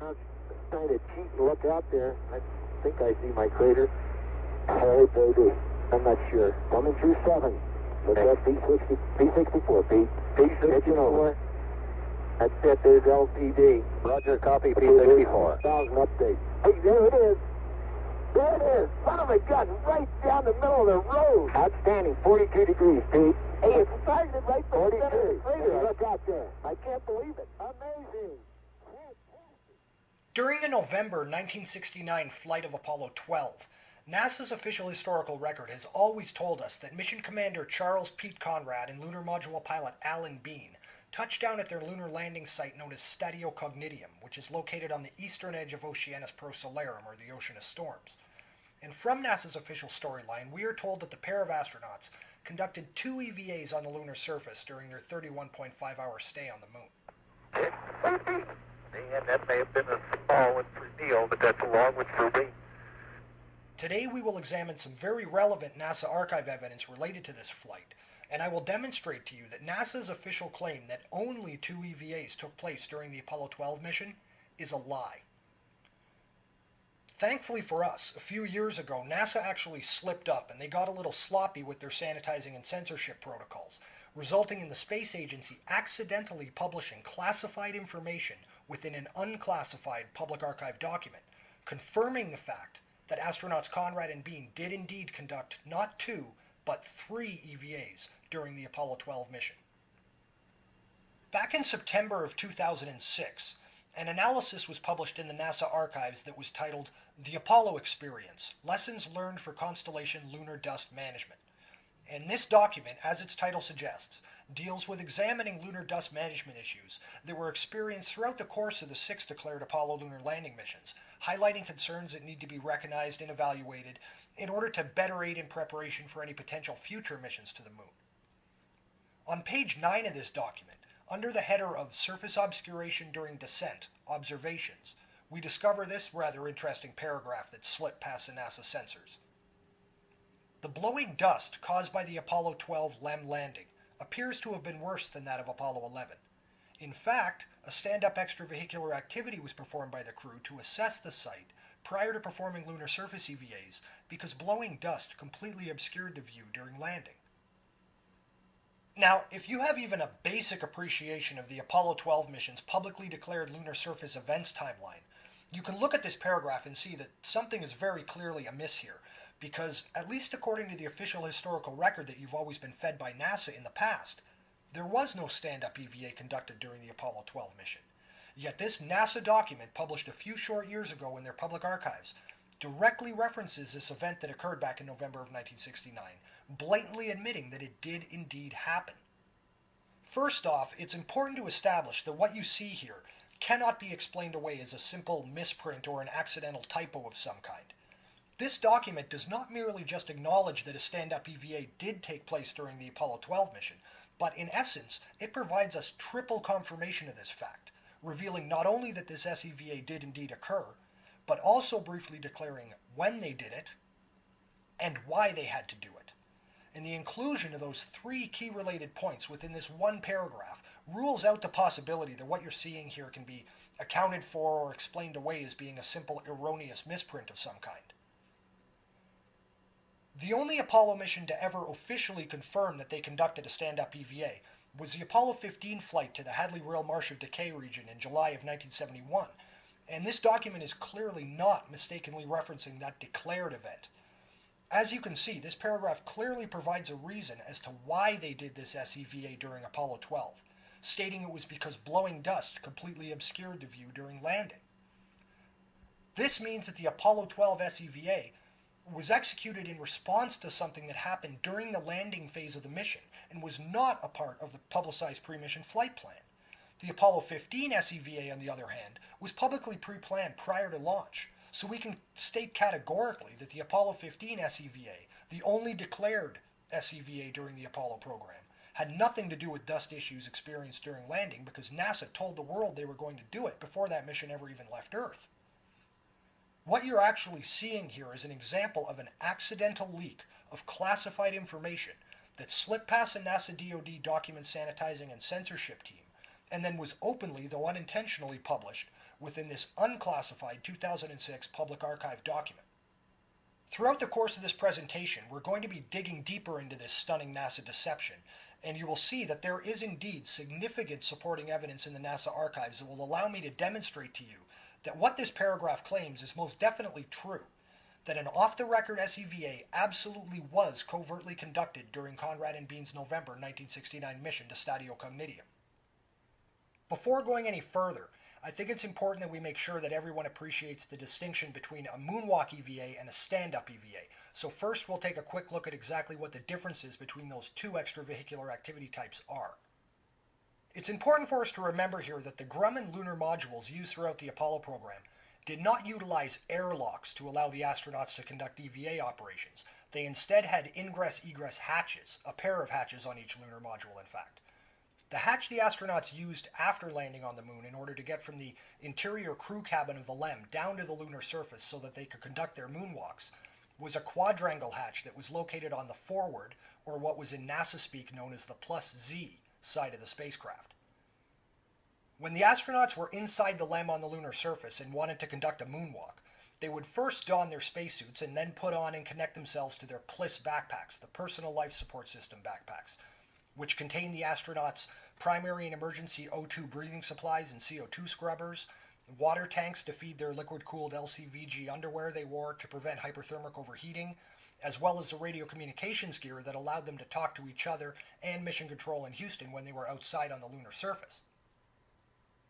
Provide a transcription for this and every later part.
I'm trying to cheat and look out there. I think I see my crater. Oh, baby. I'm not sure. Coming through 7. Look at P64, Pete. P64. That's it. There's LPD. Roger, copy, P64. 1000 update. Hey, there it is. There it is. Son of a gun, right down the middle of the road. Outstanding. 42 degrees, Pete. Hey, it's targeted right for the center of the crater. Look out there. I can't believe it. Amazing. During a November 1969 flight of Apollo 12, NASA's official historical record has always told us that Mission Commander Charles Pete Conrad and Lunar Module pilot Alan Bean touched down at their lunar landing site known as Statio Cognitium, which is located on the eastern edge of Oceanus Procellarum, or the Ocean of Storms. And from NASA's official storyline, we are told that the pair of astronauts conducted 2 EVAs on the lunar surface during their 31.5-hour stay on the moon. And that may have been a small one for Neil, but that's a long one for me. Today we will examine some very relevant NASA archive evidence related to this flight, and I will demonstrate to you that NASA's official claim that only 2 EVAs took place during the Apollo 12 mission is a lie. Thankfully for us, a few years ago, NASA actually slipped up and they got a little sloppy with their sanitizing and censorship protocols, resulting in the space agency accidentally publishing classified information within an unclassified public archive document, confirming the fact that astronauts Conrad and Bean did indeed conduct not 2, but 3 EVAs during the Apollo 12 mission. Back in September of 2006, an analysis was published in the NASA archives that was titled The Apollo Experience: Lessons Learned for Constellation Lunar Dust Management. And this document, as its title suggests, deals with examining lunar dust management issues that were experienced throughout the course of the 6 declared Apollo lunar landing missions, highlighting concerns that need to be recognized and evaluated in order to better aid in preparation for any potential future missions to the moon. On page 9 of this document, under the header of Surface Obscuration During Descent, Observations, we discover this rather interesting paragraph that slipped past the NASA censors. The blowing dust caused by the Apollo 12 LEM landing appears to have been worse than that of Apollo 11. In fact, a stand-up extravehicular activity was performed by the crew to assess the site prior to performing lunar surface EVAs because blowing dust completely obscured the view during landing. Now, if you have even a basic appreciation of the Apollo 12 mission's publicly declared lunar surface events timeline, you can look at this paragraph and see that something is very clearly amiss here, because, at least according to the official historical record that you've always been fed by NASA in the past, there was no stand-up EVA conducted during the Apollo 12 mission. Yet this NASA document, published a few short years ago in their public archives, directly references this event that occurred back in November of 1969, blatantly admitting that it did indeed happen. First off, it's important to establish that what you see here cannot be explained away as a simple misprint or an accidental typo of some kind. This document does not merely just acknowledge that a stand-up EVA did take place during the Apollo 12 mission, but in essence, it provides us triple confirmation of this fact, revealing not only that this SEVA did indeed occur, but also briefly declaring when they did it and why they had to do it. And the inclusion of those 3 key related points within this one paragraph rules out the possibility that what you're seeing here can be accounted for or explained away as being a simple erroneous misprint of some kind. The only Apollo mission to ever officially confirm that they conducted a stand-up EVA was the Apollo 15 flight to the Hadley-Rille Marsh of Decay region in July of 1971, and this document is clearly not mistakenly referencing that declared event. As you can see, this paragraph clearly provides a reason as to why they did this SEVA during Apollo 12, stating it was because blowing dust completely obscured the view during landing. This means that the Apollo 12 SEVA was executed in response to something that happened during the landing phase of the mission and was not a part of the publicized pre-mission flight plan. The Apollo 15 SEVA, on the other hand, was publicly pre-planned prior to launch, so we can state categorically that the Apollo 15 SEVA, the only declared SEVA during the Apollo program, had nothing to do with dust issues experienced during landing because NASA told the world they were going to do it before that mission ever even left Earth. What you're actually seeing here is an example of an accidental leak of classified information that slipped past the NASA DoD document sanitizing and censorship team and then was openly, though unintentionally, published within this unclassified 2006 Public Archive document. Throughout the course of this presentation, we're going to be digging deeper into this stunning NASA deception, and you will see that there is indeed significant supporting evidence in the NASA archives that will allow me to demonstrate to you that what this paragraph claims is most definitely true, that an off-the-record SEVA absolutely was covertly conducted during Conrad and Bean's November 1969 mission to Stadio Cognitium. Before going any further, I think it's important that we make sure that everyone appreciates the distinction between a moonwalk EVA and a stand-up EVA. So first we'll take a quick look at exactly what the differences between those two extravehicular activity types are. It's important for us to remember here that the Grumman lunar modules used throughout the Apollo program did not utilize airlocks to allow the astronauts to conduct EVA operations. They instead had ingress-egress hatches, a pair of hatches on each lunar module in fact. The hatch the astronauts used after landing on the moon in order to get from the interior crew cabin of the LEM down to the lunar surface so that they could conduct their moonwalks was a quadrangle hatch that was located on the forward, or what was in NASA speak known as the plus Z side of the spacecraft. When the astronauts were inside the LEM on the lunar surface and wanted to conduct a moonwalk, they would first don their spacesuits and then put on and connect themselves to their PLIS backpacks, the Personal Life Support System backpacks, which contain the astronauts' primary and emergency O2 breathing supplies and CO2 scrubbers, water tanks to feed their liquid-cooled LCVG underwear they wore to prevent hyperthermic overheating, as well as the radio communications gear that allowed them to talk to each other and Mission Control in Houston when they were outside on the lunar surface.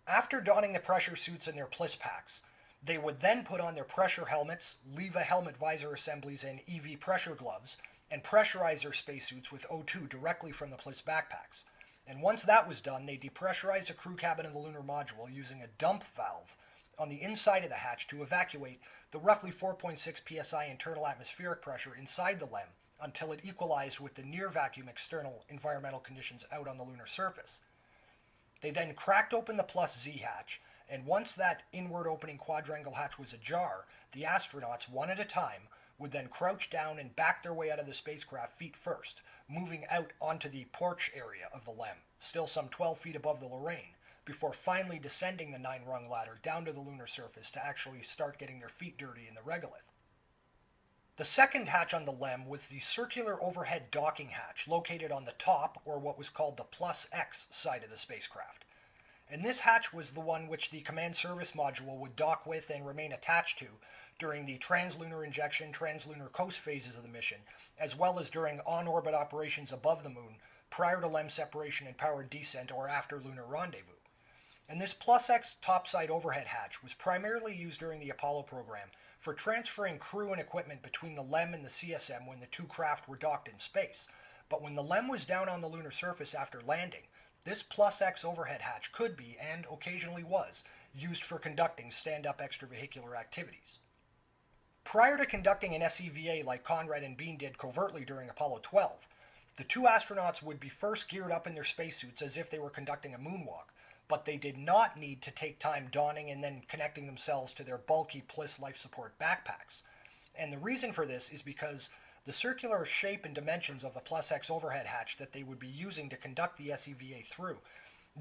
After donning the pressure suits and their PLIS packs, they would then put on their pressure helmets, LEVA helmet visor assemblies, and EV pressure gloves, and pressurize their spacesuits with O2 directly from the PLIS backpacks. And once that was done, they depressurized the crew cabin of the lunar module using a dump valve on the inside of the hatch to evacuate the roughly 4.6 psi internal atmospheric pressure inside the LEM until it equalized with the near vacuum external environmental conditions out on the lunar surface. They then cracked open the plus Z hatch, and once that inward opening quadrangle hatch was ajar, the astronauts, one at a time, would then crouch down and back their way out of the spacecraft feet first, moving out onto the porch area of the LEM, still some 12 feet above the Lorraine, before finally descending the 9-rung ladder down to the lunar surface to actually start getting their feet dirty in the regolith. The second hatch on the LEM was the circular overhead docking hatch located on the top, or what was called the plus X side of the spacecraft. And this hatch was the one which the command service module would dock with and remain attached to during the translunar injection, translunar coast phases of the mission, as well as during on-orbit operations above the moon, prior to LEM separation and powered descent or after lunar rendezvous. And this plus X topside overhead hatch was primarily used during the Apollo program for transferring crew and equipment between the LEM and the CSM when the two craft were docked in space. But when the LEM was down on the lunar surface after landing, this plus X overhead hatch could be, and occasionally was, used for conducting stand-up extravehicular activities. Prior to conducting an SEVA like Conrad and Bean did covertly during Apollo 12, the two astronauts would be first geared up in their spacesuits as if they were conducting a moonwalk, but they did not need to take time donning and then connecting themselves to their bulky PLIS life support backpacks. And the reason for this is because the circular shape and dimensions of the plus X overhead hatch that they would be using to conduct the SEVA through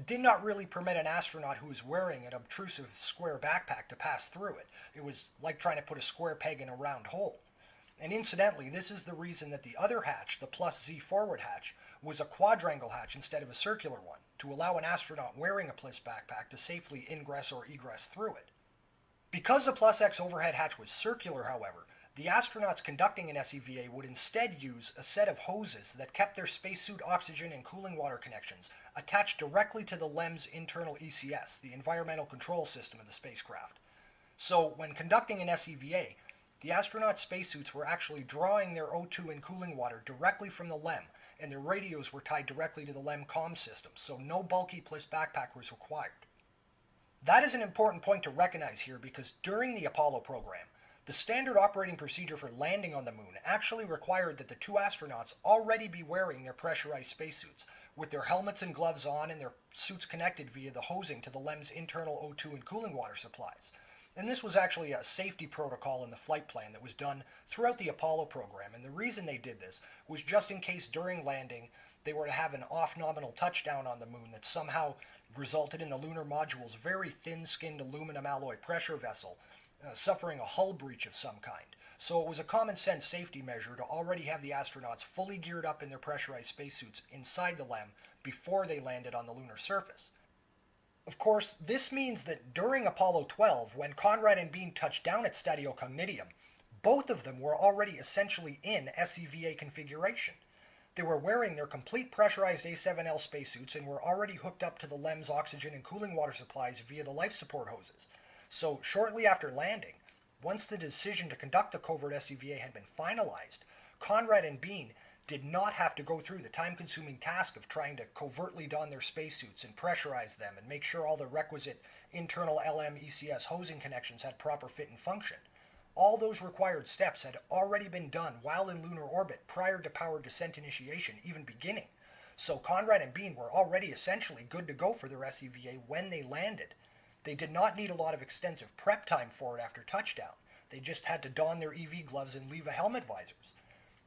did not really permit an astronaut who was wearing an obtrusive square backpack to pass through it. It was like trying to put a square peg in a round hole. And incidentally, this is the reason that the other hatch, the plus Z forward hatch, was a quadrangle hatch instead of a circular one, to allow an astronaut wearing a PLIS backpack to safely ingress or egress through it. Because the plus X overhead hatch was circular, however, the astronauts conducting an SEVA would instead use a set of hoses that kept their spacesuit oxygen and cooling water connections attached directly to the LEM's internal ECS, the environmental control system of the spacecraft. So when conducting an SEVA, the astronauts' spacesuits were actually drawing their O2 and cooling water directly from the LEM, and their radios were tied directly to the LEM comm system, so no bulky PLIS backpack was required. That is an important point to recognize here because during the Apollo program, the standard operating procedure for landing on the moon actually required that the two astronauts already be wearing their pressurized spacesuits, with their helmets and gloves on and their suits connected via the hosing to the LEM's internal O2 and cooling water supplies. And this was actually a safety protocol in the flight plan that was done throughout the Apollo program, and the reason they did this was just in case during landing they were to have an off-nominal touchdown on the moon that somehow resulted in the lunar module's very thin-skinned aluminum alloy pressure vessel suffering a hull breach of some kind. So it was a common sense safety measure to already have the astronauts fully geared up in their pressurized spacesuits inside the LEM before they landed on the lunar surface. Of course, this means that during Apollo 12, when Conrad and Bean touched down at Stadio Cognitium, both of them were already essentially in SCVA configuration. They were wearing their complete pressurized A7L spacesuits and were already hooked up to the LEM's oxygen and cooling water supplies via the life support hoses. So shortly after landing, once the decision to conduct the covert SCVA had been finalized, Conrad and Bean did not have to go through the time-consuming task of trying to covertly don their spacesuits and pressurize them and make sure all the requisite internal LM ECS hosing connections had proper fit and function. All those required steps had already been done while in lunar orbit prior to powered descent initiation even beginning. So Conrad and Bean were already essentially good to go for their SCVA when they landed. They did not need a lot of extensive prep time for it after touchdown. They just had to don their EV gloves and leave a helmet visors.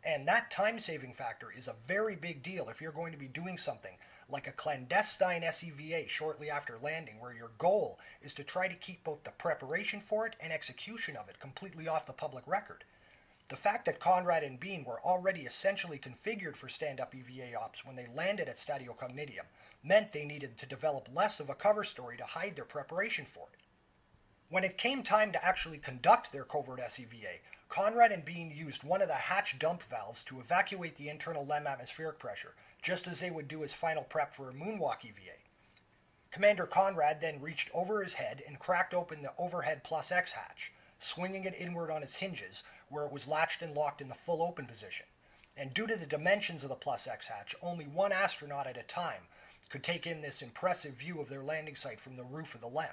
And that time-saving factor is a very big deal if you're going to be doing something like a clandestine SCVA shortly after landing, where your goal is to try to keep both the preparation for it and execution of it completely off the public record. The fact that Conrad and Bean were already essentially configured for stand-up EVA ops when they landed at Stadio Cognitium meant they needed to develop less of a cover story to hide their preparation for it. When it came time to actually conduct their covert SCVA, Conrad and Bean used one of the hatch dump valves to evacuate the internal LEM atmospheric pressure, just as they would do as final prep for a moonwalk EVA. Commander Conrad then reached over his head and cracked open the overhead plus X hatch, swinging it inward on its hinges, where it was latched and locked in the full open position. And due to the dimensions of the plus X hatch, only one astronaut at a time could take in this impressive view of their landing site from the roof of the LEM.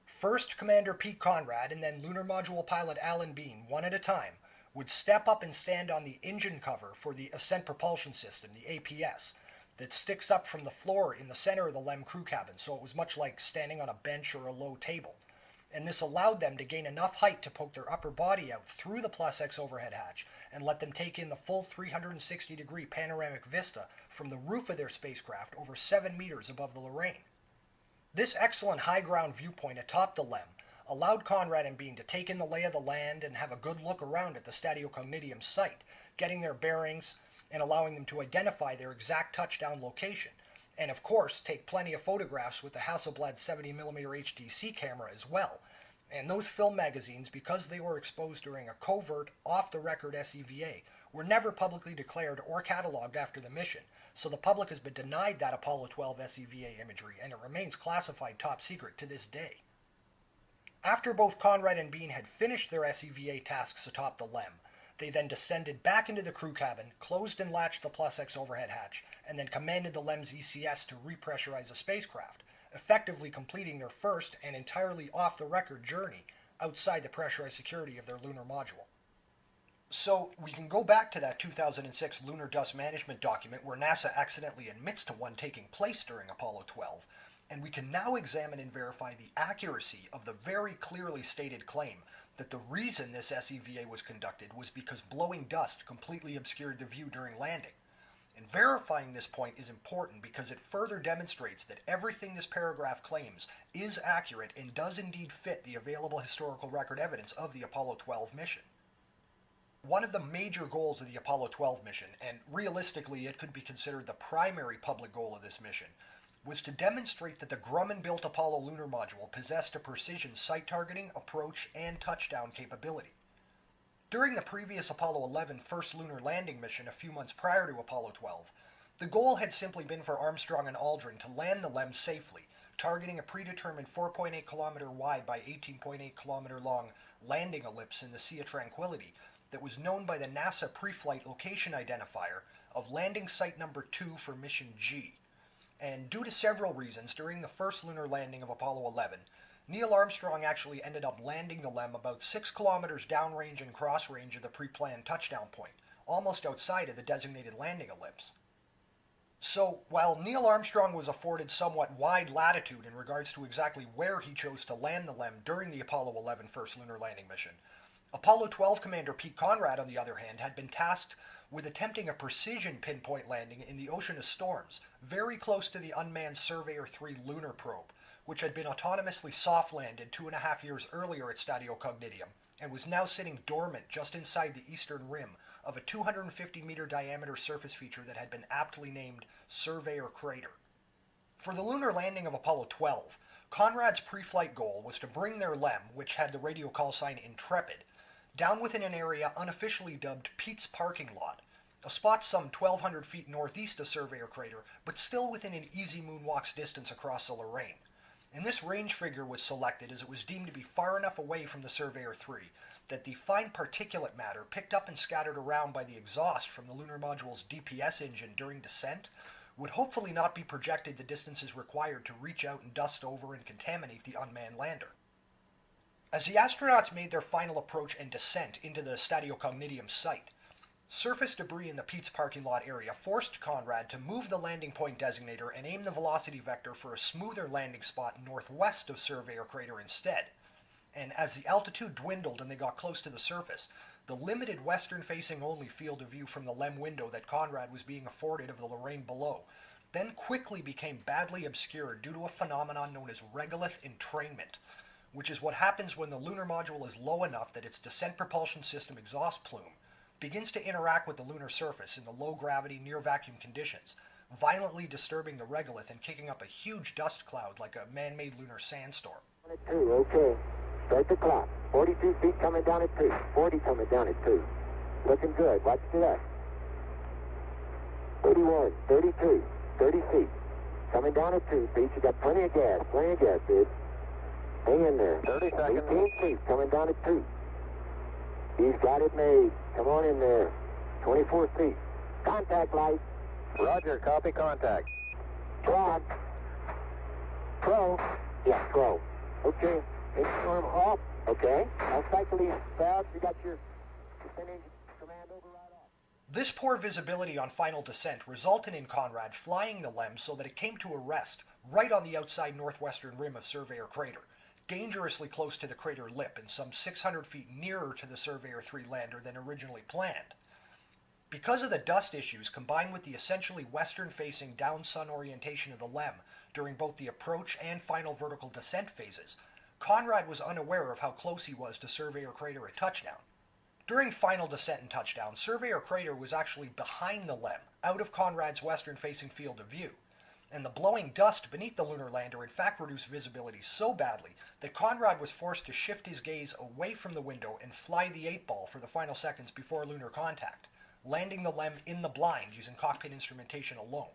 First, Commander Pete Conrad and then Lunar Module pilot Alan Bean, one at a time, would step up and stand on the engine cover for the Ascent Propulsion System, the APS, that sticks up from the floor in the center of the LEM crew cabin, so it was much like standing on a bench or a low table. And this allowed them to gain enough height to poke their upper body out through the plus X overhead hatch and let them take in the full 360-degree panoramic vista from the roof of their spacecraft over 7 meters above the Lorraine. This excellent high ground viewpoint atop the LEM allowed Conrad and Bean to take in the lay of the land and have a good look around at the Stadio Cognitium site, getting their bearings and allowing them to identify their exact touchdown location, and of course take plenty of photographs with the Hasselblad 70mm HTC camera as well. And those film magazines, because they were exposed during a covert, off-the-record SCVA, were never publicly declared or cataloged after the mission, so the public has been denied that Apollo 12 SCVA imagery, and it remains classified top secret to this day. After both Conrad and Bean had finished their SCVA tasks atop the LEM, they then descended back into the crew cabin, closed and latched the plus X overhead hatch, and then commanded the LEM's ECS to repressurize the spacecraft, effectively completing their first and entirely off-the-record journey outside the pressurized security of their lunar module. So we can go back to that 2006 Lunar Dust Management document where NASA accidentally admits to one taking place during Apollo 12, and we can now examine and verify the accuracy of the very clearly stated claim that the reason this SCVA was conducted was because blowing dust completely obscured the view during landing. And verifying this point is important because it further demonstrates that everything this paragraph claims is accurate and does indeed fit the available historical record evidence of the Apollo 12 mission. One of the major goals of the Apollo 12 mission, and realistically it could be considered the primary public goal of this mission, was to demonstrate that the Grumman-built Apollo lunar module possessed a precision site targeting, approach, and touchdown capability. During the previous Apollo 11 first lunar landing mission a few months prior to Apollo 12, the goal had simply been for Armstrong and Aldrin to land the LEM safely, targeting a predetermined 4.8 kilometer wide by 18.8 kilometer long landing ellipse in the Sea of Tranquility that was known by the NASA pre-flight location identifier of landing site number 2 for mission G. And due to several reasons, during the first lunar landing of Apollo 11, Neil Armstrong actually ended up landing the LEM about 6 kilometers downrange and cross range of the pre-planned touchdown point, almost outside of the designated landing ellipse. So, while Neil Armstrong was afforded somewhat wide latitude in regards to exactly where he chose to land the LEM during the Apollo 11 first lunar landing mission, Apollo 12 Commander Pete Conrad, on the other hand, had been tasked with attempting a precision pinpoint landing in the Ocean of Storms, very close to the unmanned Surveyor 3 lunar probe, which had been autonomously soft-landed 2.5 years earlier at Stadio Cognitium, and was now sitting dormant just inside the eastern rim of a 250-meter diameter surface feature that had been aptly named Surveyor Crater. For the lunar landing of Apollo 12, Conrad's pre-flight goal was to bring their LEM, which had the radio call sign Intrepid, down within an area unofficially dubbed Pete's Parking Lot, a spot some 1,200 feet northeast of Surveyor Crater, but still within an easy moonwalk's distance across the Lorraine. And this range figure was selected as it was deemed to be far enough away from the Surveyor 3 that the fine particulate matter picked up and scattered around by the exhaust from the lunar module's DPS engine during descent would hopefully not be projected the distances required to reach out and dust over and contaminate the unmanned lander. As the astronauts made their final approach and descent into the Stadio Cognitium site, surface debris in the Pete's parking lot area forced Conrad to move the landing point designator and aim the velocity vector for a smoother landing spot northwest of Surveyor Crater instead. And as the altitude dwindled and they got close to the surface, the limited western-facing only field of view from the LEM window that Conrad was being afforded of the Lorraine below then quickly became badly obscured due to a phenomenon known as regolith entrainment, which is what happens when the lunar module is low enough that its descent propulsion system exhaust plume begins to interact with the lunar surface in the low-gravity, near-vacuum conditions, violently disturbing the regolith and kicking up a huge dust cloud like a man-made lunar sandstorm. 2, okay. Start the clock. 42 feet coming down at 2. 40 coming down at 2. Looking good. Watch the left. 31, 32, 30 feet. Coming down at 2 feet. You got plenty of gas, dude. Hang in there. 30 seconds. 18 feet coming down at 2. He's got it made. Come on in there. 24 feet. Contact light. Roger, copy contact. Prod. Pro. Yeah, pro. Okay. Inform off. Okay. I'll cycle these valves. You got your descending command override off. This poor visibility on final descent resulted in Conrad flying the LEM so that it came to a rest right on the outside northwestern rim of Surveyor Crater, dangerously close to the crater lip and some 600 feet nearer to the Surveyor 3 lander than originally planned. Because of the dust issues combined with the essentially western-facing down-sun orientation of the LEM during both the approach and final vertical descent phases, Conrad was unaware of how close he was to Surveyor Crater at touchdown. During final descent and touchdown, Surveyor Crater was actually behind the LEM, out of Conrad's western-facing field of view, and the blowing dust beneath the lunar lander in fact reduced visibility so badly that Conrad was forced to shift his gaze away from the window and fly the 8-ball for the final seconds before lunar contact, landing the LEM in the blind using cockpit instrumentation alone.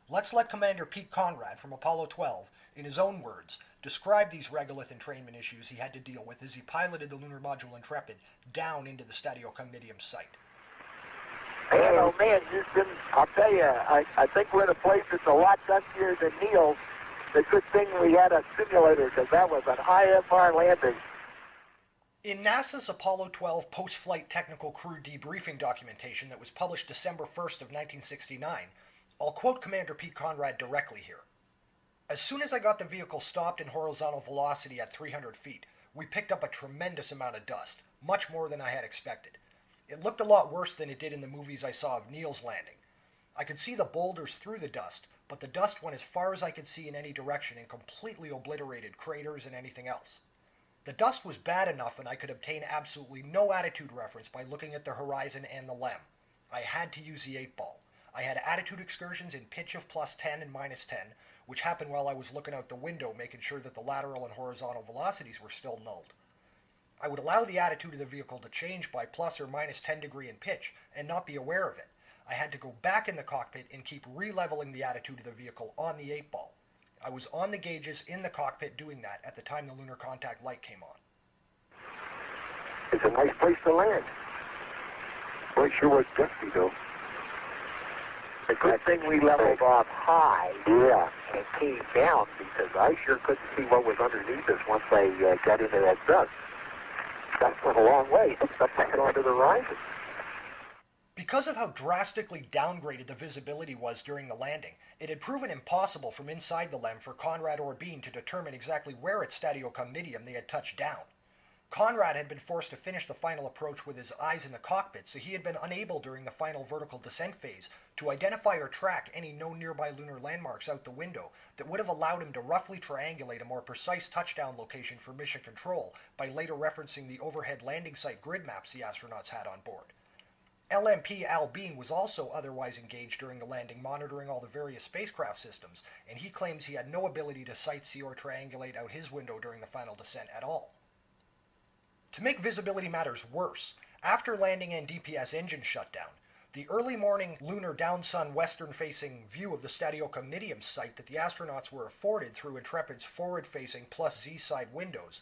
Let's let Commander Pete Conrad from Apollo 12, in his own words, describe these regolith entrainment issues he had to deal with as he piloted the lunar module Intrepid down into the Stadio Cognitium site. Man, oh man, Houston, I'll tell you, I think we're in a place that's a lot dustier than Neil's. The good thing we had a simulator, because that was an IFR landing. In NASA's Apollo 12 post-flight technical crew debriefing documentation that was published December 1st of 1969, I'll quote Commander Pete Conrad directly here. As soon as I got the vehicle stopped in horizontal velocity at 300 feet, we picked up a tremendous amount of dust, much more than I had expected. It looked a lot worse than it did in the movies I saw of Neil's landing. I could see the boulders through the dust, but the dust went as far as I could see in any direction and completely obliterated craters and anything else. The dust was bad enough and I could obtain absolutely no attitude reference by looking at the horizon and the LEM. I had to use the 8-ball. I had attitude excursions in pitch of +10 and -10, which happened while I was looking out the window making sure that the lateral and horizontal velocities were still nulled. I would allow the attitude of the vehicle to change by + or -10 degree in pitch and not be aware of it. I had to go back in the cockpit and keep re-leveling the attitude of the vehicle on the 8-ball. I was on the gauges in the cockpit doing that at the time the lunar contact light came on. It's a nice place to land. Boy, it sure was dusty, though. The good thing we leveled off high, and came down, because I sure couldn't see what was underneath us once I got into that dust. Dust went a long way, up onto the horizon. Because of how drastically downgraded the visibility was during the landing, it had proven impossible from inside the LEM for Conrad or Bean to determine exactly where at Stadio Cognitium they had touched down. Conrad had been forced to finish the final approach with his eyes in the cockpit, so he had been unable during the final vertical descent phase to identify or track any known nearby lunar landmarks out the window that would have allowed him to roughly triangulate a more precise touchdown location for mission control by later referencing the overhead landing site grid maps the astronauts had on board. LMP Al Bean was also otherwise engaged during the landing, monitoring all the various spacecraft systems, and he claims he had no ability to sight see or triangulate out his window during the final descent at all. To make visibility matters worse, after landing and DPS engine shutdown, the early morning lunar downsun western-facing view of the Statio Cognitium site that the astronauts were afforded through Intrepid's forward-facing plus Z-side windows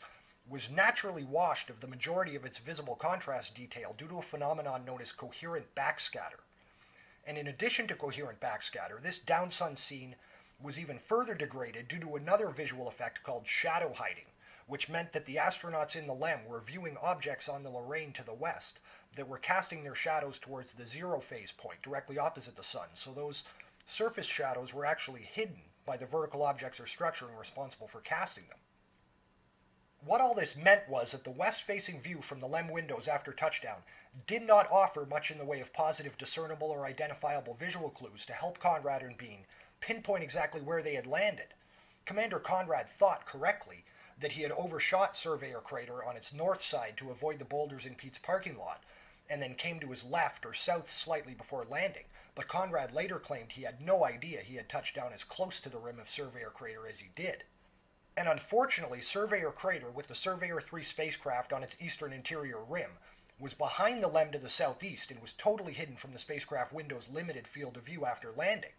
was naturally washed of the majority of its visible contrast detail due to a phenomenon known as coherent backscatter. And in addition to coherent backscatter, this downsun scene was even further degraded due to another visual effect called shadow hiding, which meant that the astronauts in the LEM were viewing objects on the Lorraine to the west that were casting their shadows towards the zero phase point, directly opposite the sun. So those surface shadows were actually hidden by the vertical objects or structuring responsible for casting them. What all this meant was that the west-facing view from the LEM windows after touchdown did not offer much in the way of positive discernible or identifiable visual clues to help Conrad and Bean pinpoint exactly where they had landed. Commander Conrad thought correctly that he had overshot Surveyor Crater on its north side to avoid the boulders in Pete's parking lot, and then came to his left or south slightly before landing, but Conrad later claimed he had no idea he had touched down as close to the rim of Surveyor Crater as he did. And unfortunately, Surveyor Crater, with the Surveyor 3 spacecraft on its eastern interior rim, was behind the LEM to the southeast and was totally hidden from the spacecraft window's limited field of view after landing.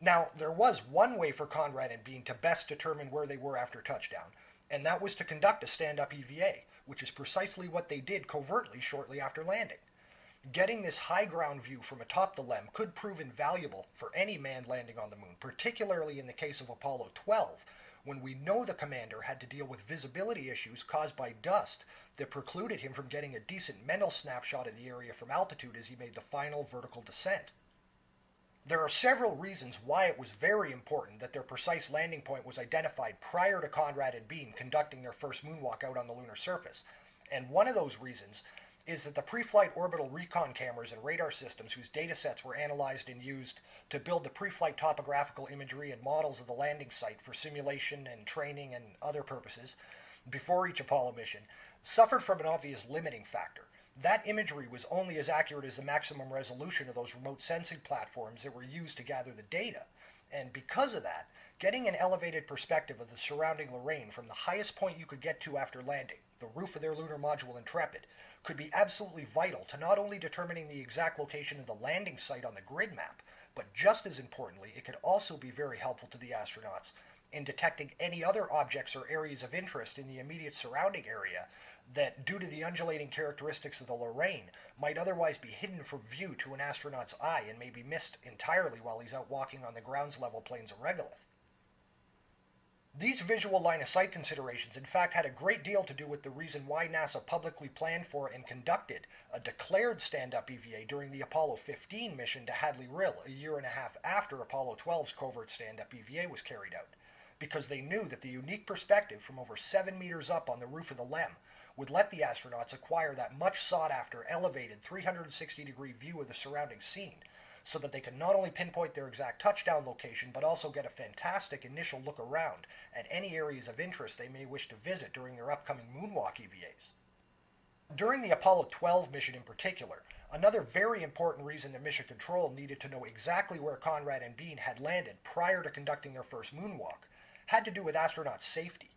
Now, there was one way for Conrad and Bean to best determine where they were after touchdown, and that was to conduct a stand-up EVA, which is precisely what they did covertly shortly after landing. Getting this high ground view from atop the LEM could prove invaluable for any manned landing on the moon, particularly in the case of Apollo 12, when we know the commander had to deal with visibility issues caused by dust that precluded him from getting a decent mental snapshot of the area from altitude as he made the final vertical descent. There are several reasons why it was very important that their precise landing point was identified prior to Conrad and Bean conducting their first moonwalk out on the lunar surface, and one of those reasons is that the pre-flight orbital recon cameras and radar systems whose datasets were analyzed and used to build the pre-flight topographical imagery and models of the landing site for simulation and training and other purposes before each Apollo mission suffered from an obvious limiting factor. That imagery was only as accurate as the maximum resolution of those remote sensing platforms that were used to gather the data. And because of that, getting an elevated perspective of the surrounding Lorraine from the highest point you could get to after landing, the roof of their lunar module Intrepid, could be absolutely vital to not only determining the exact location of the landing site on the grid map, but just as importantly, it could also be very helpful to the astronauts in detecting any other objects or areas of interest in the immediate surrounding area that, due to the undulating characteristics of the Lorraine, might otherwise be hidden from view to an astronaut's eye and may be missed entirely while he's out walking on the grounds level plains of regolith. These visual line-of-sight considerations, in fact, had a great deal to do with the reason why NASA publicly planned for and conducted a declared stand-up EVA during the Apollo 15 mission to Hadley Rill a year and a half after Apollo 12's covert stand-up EVA was carried out, because they knew that the unique perspective from over 7 meters up on the roof of the LEM would let the astronauts acquire that much sought-after elevated 360-degree view of the surrounding scene, so that they can not only pinpoint their exact touchdown location, but also get a fantastic initial look around at any areas of interest they may wish to visit during their upcoming moonwalk EVAs. During the Apollo 12 mission in particular, another very important reason that Mission Control needed to know exactly where Conrad and Bean had landed prior to conducting their first moonwalk had to do with astronaut safety.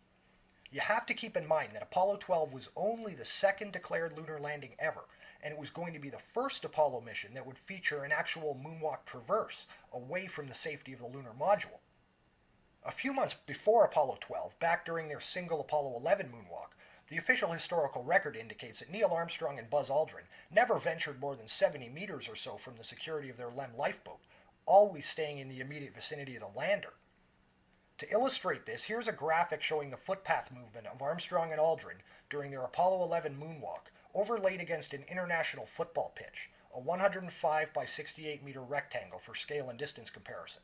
You have to keep in mind that Apollo 12 was only the second declared lunar landing ever, and it was going to be the first Apollo mission that would feature an actual moonwalk traverse away from the safety of the lunar module. A few months before Apollo 12, back during their single Apollo 11 moonwalk, the official historical record indicates that Neil Armstrong and Buzz Aldrin never ventured more than 70 meters or so from the security of their LEM lifeboat, always staying in the immediate vicinity of the lander. To illustrate this, here's a graphic showing the footpath movement of Armstrong and Aldrin during their Apollo 11 moonwalk, overlaid against an international football pitch, a 105 by 68 meter rectangle for scale and distance comparison.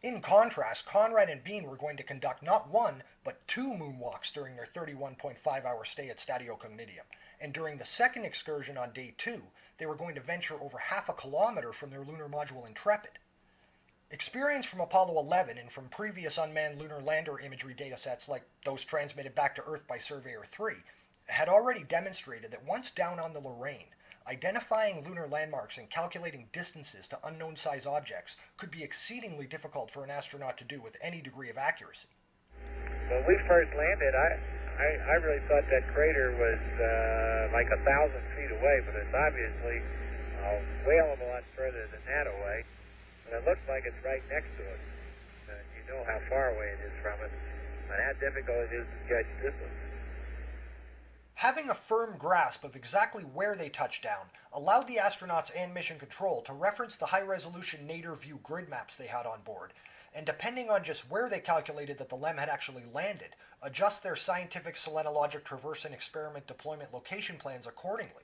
In contrast, Conrad and Bean were going to conduct not one, but two moonwalks during their 31.5-hour stay at Stadio Cognidium. And during the second excursion on day 2, they were going to venture over half a kilometer from their lunar module Intrepid. Experience from Apollo 11 and from previous unmanned lunar lander imagery datasets like those transmitted back to Earth by Surveyor 3 had already demonstrated that once down on the Lorraine, identifying lunar landmarks and calculating distances to unknown size objects could be exceedingly difficult for an astronaut to do with any degree of accuracy. When we first landed, I really thought that crater was like 1,000 feet away, but it's obviously a whale of a lot further than that away. But it looks like it's right next to us. You know how far away it is from us, and how difficult it is to judge distance. Having a firm grasp of exactly where they touched down allowed the astronauts and mission control to reference the high-resolution nadir view grid maps they had on board, and depending on just where they calculated that the LEM had actually landed, adjust their scientific selenologic traverse and experiment deployment location plans accordingly.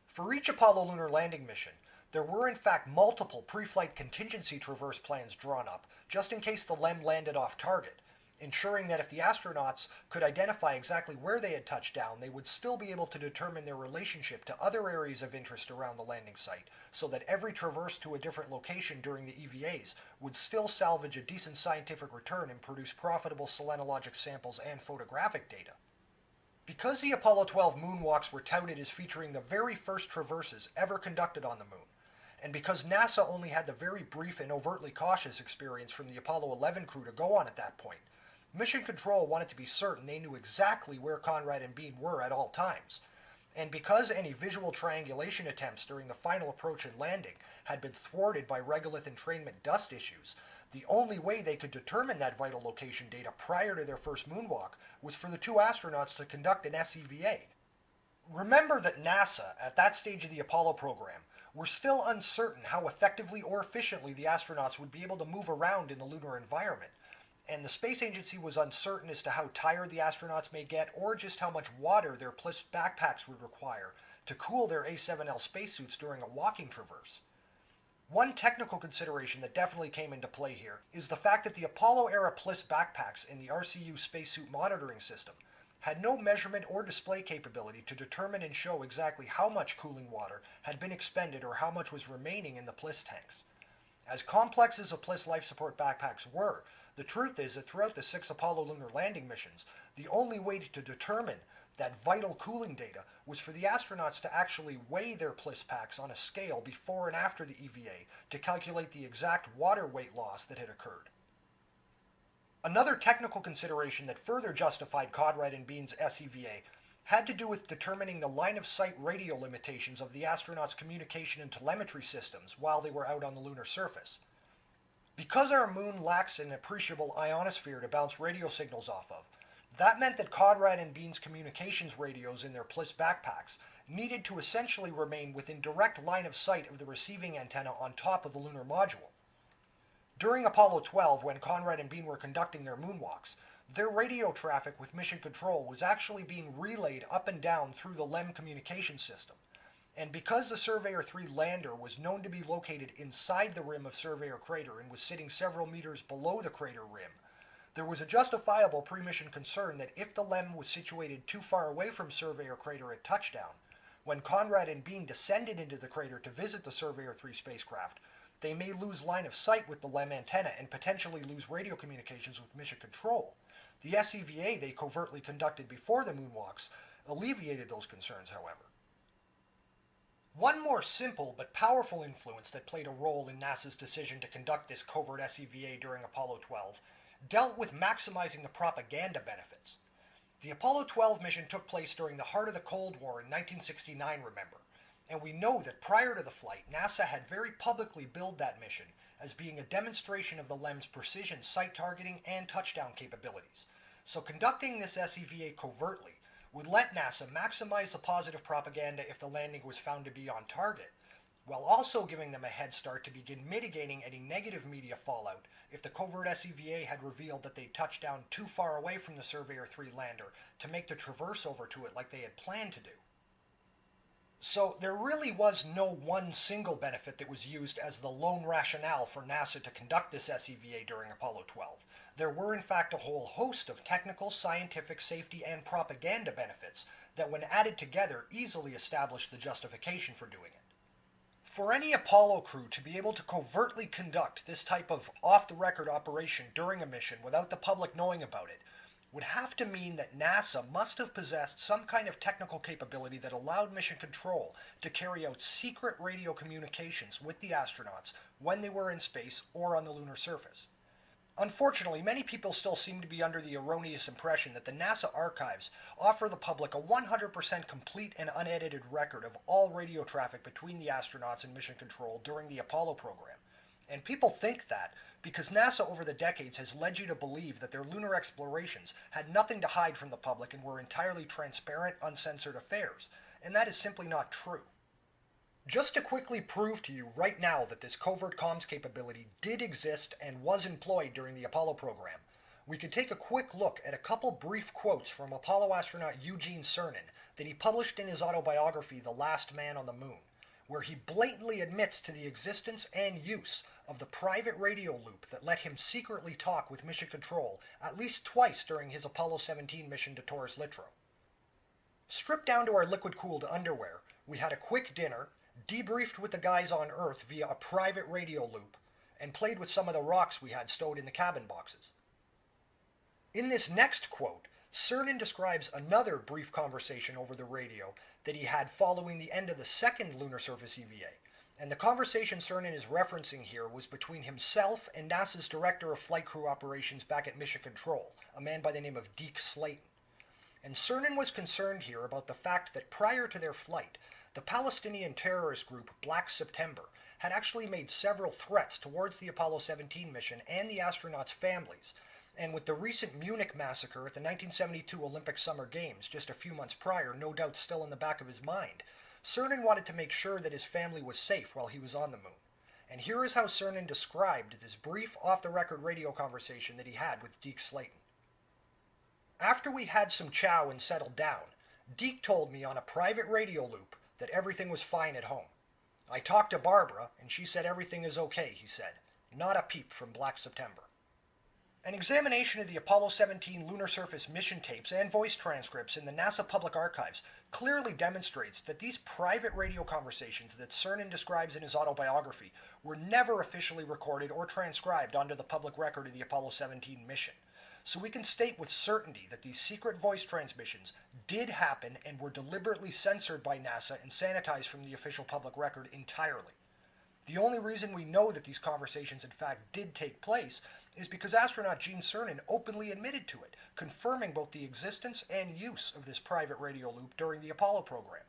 For each Apollo lunar landing mission, there were in fact multiple pre-flight contingency traverse plans drawn up, just in case the LEM landed off target, ensuring that if the astronauts could identify exactly where they had touched down, they would still be able to determine their relationship to other areas of interest around the landing site, so that every traverse to a different location during the EVAs would still salvage a decent scientific return and produce profitable selenologic samples and photographic data. Because the Apollo 12 moonwalks were touted as featuring the very first traverses ever conducted on the moon, and because NASA only had the very brief and overtly cautious experience from the Apollo 11 crew to go on at that point, Mission Control wanted to be certain they knew exactly where Conrad and Bean were at all times. And because any visual triangulation attempts during the final approach and landing had been thwarted by regolith entrainment dust issues, the only way they could determine that vital location data prior to their first moonwalk was for the two astronauts to conduct an SEVA. Remember that NASA, at that stage of the Apollo program, were still uncertain how effectively or efficiently the astronauts would be able to move around in the lunar environment, and the space agency was uncertain as to how tired the astronauts may get or just how much water their Bliss backpacks would require to cool their A7L spacesuits during a walking traverse. One technical consideration that definitely came into play here is the fact that the Apollo-era Bliss backpacks in the RCU spacesuit monitoring system had no measurement or display capability to determine and show exactly how much cooling water had been expended or how much was remaining in the Bliss tanks. As complex as the Bliss life support backpacks were, the truth is that throughout the 6 Apollo lunar landing missions, the only way to determine that vital cooling data was for the astronauts to actually weigh their Bliss packs on a scale before and after the EVA to calculate the exact water weight loss that had occurred. Another technical consideration that further justified Conrad and Bean's SEVA had to do with determining the line-of-sight radio limitations of the astronauts' communication and telemetry systems while they were out on the lunar surface. Because our moon lacks an appreciable ionosphere to bounce radio signals off of, that meant that Conrad and Bean's communications radios in their Bliss backpacks needed to essentially remain within direct line of sight of the receiving antenna on top of the lunar module. During Apollo 12, when Conrad and Bean were conducting their moonwalks, their radio traffic with Mission Control was actually being relayed up and down through the LEM communication system. And because the Surveyor 3 lander was known to be located inside the rim of Surveyor Crater and was sitting several meters below the crater rim, there was a justifiable pre-mission concern that if the LEM was situated too far away from Surveyor Crater at touchdown, when Conrad and Bean descended into the crater to visit the Surveyor 3 spacecraft, they may lose line of sight with the LEM antenna and potentially lose radio communications with Mission Control. The SEVA they covertly conducted before the moonwalks alleviated those concerns, however. One more simple but powerful influence that played a role in NASA's decision to conduct this covert SEVA during Apollo 12 dealt with maximizing the propaganda benefits. The Apollo 12 mission took place during the heart of the Cold War in 1969, remember, and we know that prior to the flight, NASA had very publicly billed that mission as being a demonstration of the LEM's precision sight targeting and touchdown capabilities. So conducting this SEVA covertly would let NASA maximize the positive propaganda if the landing was found to be on target, while also giving them a head start to begin mitigating any negative media fallout if the covert SEVA had revealed that they touched down too far away from the Surveyor 3 lander to make the traverse over to it like they had planned to do. So there really was no one single benefit that was used as the lone rationale for NASA to conduct this SEVA during Apollo 12. There were in fact a whole host of technical, scientific, safety, and propaganda benefits that when added together easily established the justification for doing it. For any Apollo crew to be able to covertly conduct this type of off-the-record operation during a mission without the public knowing about it would have to mean that NASA must have possessed some kind of technical capability that allowed Mission Control to carry out secret radio communications with the astronauts when they were in space or on the lunar surface. Unfortunately, many people still seem to be under the erroneous impression that the NASA archives offer the public a 100% complete and unedited record of all radio traffic between the astronauts and Mission Control during the Apollo program. And people think that because NASA over the decades has led you to believe that their lunar explorations had nothing to hide from the public and were entirely transparent, uncensored affairs. And that is simply not true. Just to quickly prove to you right now that this covert comms capability did exist and was employed during the Apollo program, we could take a quick look at a couple brief quotes from Apollo astronaut Eugene Cernan that he published in his autobiography, The Last Man on the Moon, where he blatantly admits to the existence and use of the private radio loop that let him secretly talk with Mission Control at least twice during his Apollo 17 mission to Taurus Littrow. Stripped down to our liquid-cooled underwear, we had a quick dinner, debriefed with the guys on Earth via a private radio loop, and played with some of the rocks we had stowed in the cabin boxes. In this next quote, Cernan describes another brief conversation over the radio that he had following the end of the second lunar surface EVA, and the conversation Cernan is referencing here was between himself and NASA's Director of Flight Crew Operations back at Mission Control, a man by the name of Deke Slayton. And Cernan was concerned here about the fact that prior to their flight, the Palestinian terrorist group Black September had actually made several threats towards the Apollo 17 mission and the astronauts' families, and with the recent Munich massacre at the 1972 Olympic Summer Games just a few months prior no doubt still in the back of his mind, Cernan wanted to make sure that his family was safe while he was on the moon. And here is how Cernan described this brief off-the-record radio conversation that he had with Deke Slayton. After we had some chow and settled down, Deke told me on a private radio loop that everything was fine at home. I talked to Barbara, and she said everything is okay, he said. Not a peep from Black September. An examination of the Apollo 17 lunar surface mission tapes and voice transcripts in the NASA Public Archives clearly demonstrates that these private radio conversations that Cernan describes in his autobiography were never officially recorded or transcribed onto the public record of the Apollo 17 mission. So we can state with certainty that these secret voice transmissions did happen and were deliberately censored by NASA and sanitized from the official public record entirely. The only reason we know that these conversations in fact did take place is because astronaut Gene Cernan openly admitted to it, confirming both the existence and use of this private radio loop during the Apollo program.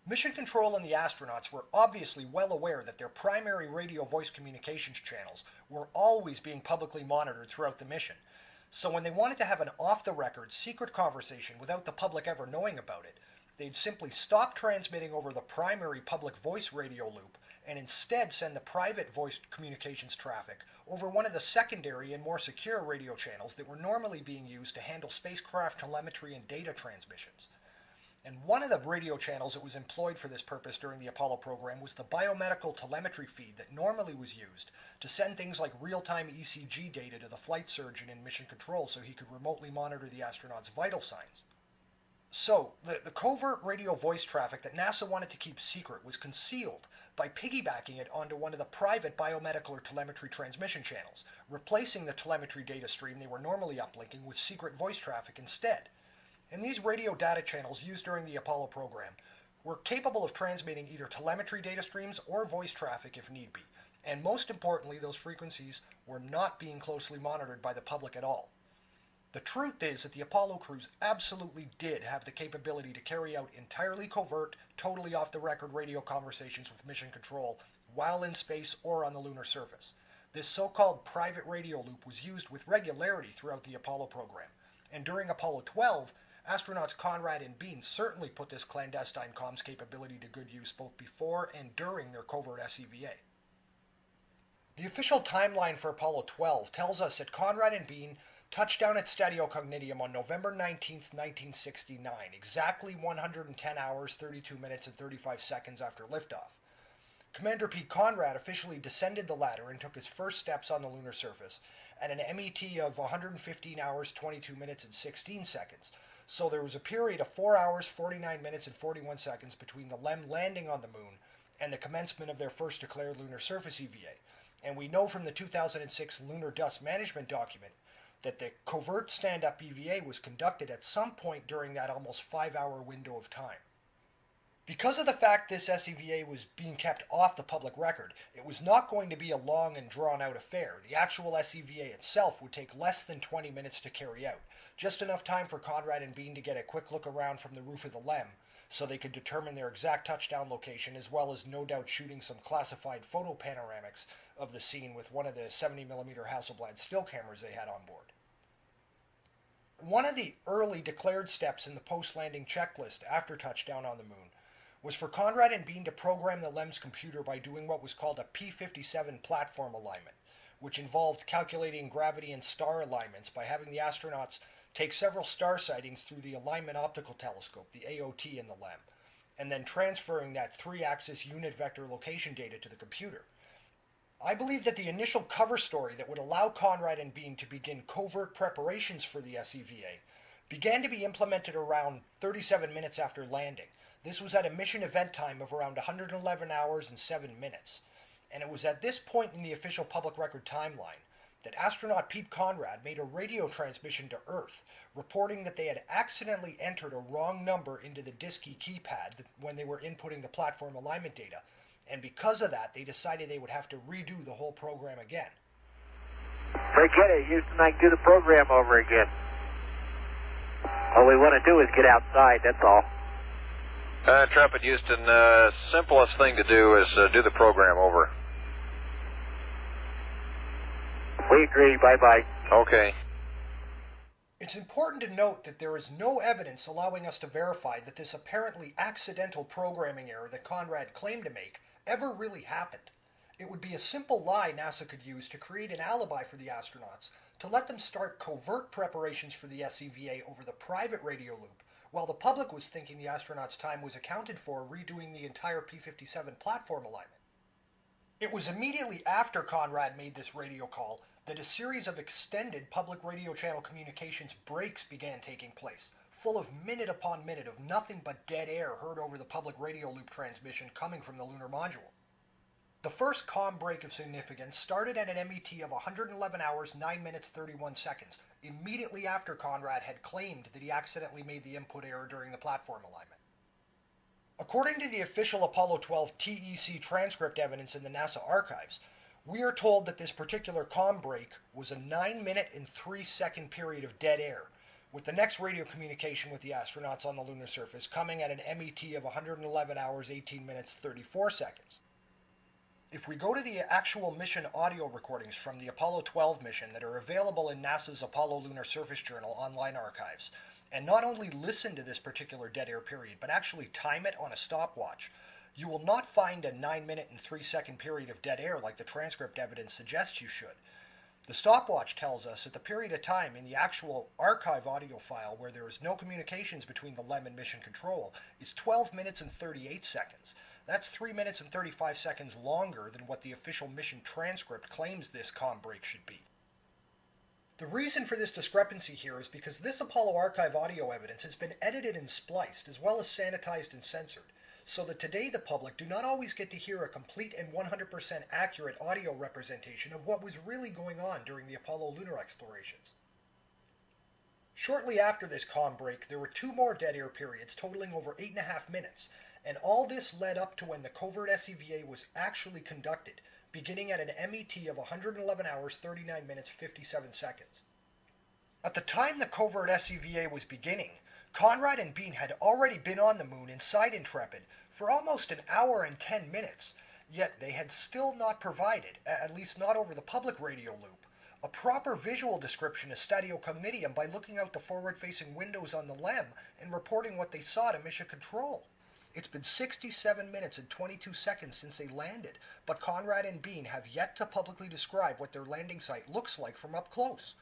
Mission Control and the astronauts were obviously well aware that their primary radio voice communications channels were always being publicly monitored throughout the mission, so when they wanted to have an off-the-record secret conversation without the public ever knowing about it, they'd simply stop transmitting over the primary public voice radio loop and instead send the private voice communications traffic over one of the secondary and more secure radio channels that were normally being used to handle spacecraft telemetry and data transmissions. And one of the radio channels that was employed for this purpose during the Apollo program was the biomedical telemetry feed that normally was used to send things like real-time ECG data to the flight surgeon in Mission Control so he could remotely monitor the astronauts' vital signs. So, the covert radio voice traffic that NASA wanted to keep secret was concealed by piggybacking it onto one of the private biomedical or telemetry transmission channels, replacing the telemetry data stream they were normally uplinking with secret voice traffic instead. And these radio data channels used during the Apollo program were capable of transmitting either telemetry data streams or voice traffic if need be. And most importantly, those frequencies were not being closely monitored by the public at all. The truth is that the Apollo crews absolutely did have the capability to carry out entirely covert, totally off-the-record radio conversations with Mission Control while in space or on the lunar surface. This so-called private radio loop was used with regularity throughout the Apollo program, and during Apollo 12, astronauts Conrad and Bean certainly put this clandestine comms capability to good use both before and during their covert SEVA. The official timeline for Apollo 12 tells us that Conrad and Bean touchdown at Stadio Cognitium on November 19th, 1969, exactly 110 hours, 32 minutes, and 35 seconds after liftoff. Commander Pete Conrad officially descended the ladder and took his first steps on the lunar surface at an MET of 115 hours, 22 minutes, and 16 seconds. So there was a period of 4 hours, 49 minutes, and 41 seconds between the LEM landing on the moon and the commencement of their first declared lunar surface EVA. And we know from the 2006 Lunar Dust Management document that the covert stand-up EVA was conducted at some point during that almost 5-hour window of time. Because of the fact this SEVA was being kept off the public record, it was not going to be a long and drawn-out affair. The actual SEVA itself would take less than 20 minutes to carry out, just enough time for Conrad and Bean to get a quick look around from the roof of the LEM so they could determine their exact touchdown location, as well as no doubt shooting some classified photo panoramics of the scene with one of the 70mm Hasselblad still cameras they had on board. One of the early declared steps in the post-landing checklist after touchdown on the moon was for Conrad and Bean to program the LEM's computer by doing what was called a P-57 platform alignment, which involved calculating gravity and star alignments by having the astronauts take several star sightings through the Alignment Optical Telescope, the AOT, in the LEM, and then transferring that 3-axis unit vector location data to the computer. I believe that the initial cover story that would allow Conrad and Bean to begin covert preparations for the SEVA began to be implemented around 37 minutes after landing. This was at a mission event time of around 111 hours and 7 minutes, and it was at this point in the official public record timeline that astronaut Pete Conrad made a radio transmission to Earth, reporting that they had accidentally entered a wrong number into the DISCI keypad when they were inputting the platform alignment data, and because of that, they decided they would have to redo the whole program again. Forget it, Houston, I can do the program over again. All we want to do is get outside, that's all. Intrepid Houston, simplest thing to do is do the program over. We agree, bye-bye. Okay. It's important to note that there is no evidence allowing us to verify that this apparently accidental programming error that Conrad claimed to make ever really happened. It would be a simple lie NASA could use to create an alibi for the astronauts to let them start covert preparations for the SEVA over the private radio loop, while the public was thinking the astronauts' time was accounted for redoing the entire P-57 platform alignment. It was immediately after Conrad made this radio call that a series of extended public radio channel communications breaks began taking place, full of minute upon minute of nothing but dead air heard over the public radio loop transmission coming from the lunar module. The first comm break of significance started at an MET of 111 hours, 9 minutes, 31 seconds, immediately after Conrad had claimed that he accidentally made the input error during the platform alignment. According to the official Apollo 12 TEC transcript evidence in the NASA archives, we are told that this particular comm break was a 9-minute and 3-second period of dead air, with the next radio communication with the astronauts on the lunar surface coming at an MET of 111 hours, 18 minutes, 34 seconds. If we go to the actual mission audio recordings from the Apollo 12 mission that are available in NASA's Apollo Lunar Surface Journal online archives, and not only listen to this particular dead air period, but actually time it on a stopwatch, you will not find a 9-minute and 3-second period of dead air like the transcript evidence suggests you should. The stopwatch tells us that the period of time in the actual archive audio file where there is no communications between the LEM and mission control is 12 minutes and 38 seconds. That's 3 minutes and 35 seconds longer than what the official mission transcript claims this comm break should be. The reason for this discrepancy here is because this Apollo archive audio evidence has been edited and spliced, as well as sanitized and censored, so that today the public do not always get to hear a complete and 100% accurate audio representation of what was really going on during the Apollo lunar explorations. Shortly after this comm break, there were 2 more dead air periods totaling over 8.5 minutes, and all this led up to when the covert SEVA was actually conducted, beginning at an MET of 111 hours, 39 minutes, 57 seconds. At the time the covert SEVA was beginning, Conrad and Bean had already been on the moon inside Intrepid for almost an hour and 10 minutes, yet they had still not provided, at least not over the public radio loop, a proper visual description of Stadio Cognitium by looking out the forward-facing windows on the LEM and reporting what they saw to mission control. It's been 67 minutes and 22 seconds since they landed, but Conrad and Bean have yet to publicly describe what their landing site looks like from up close.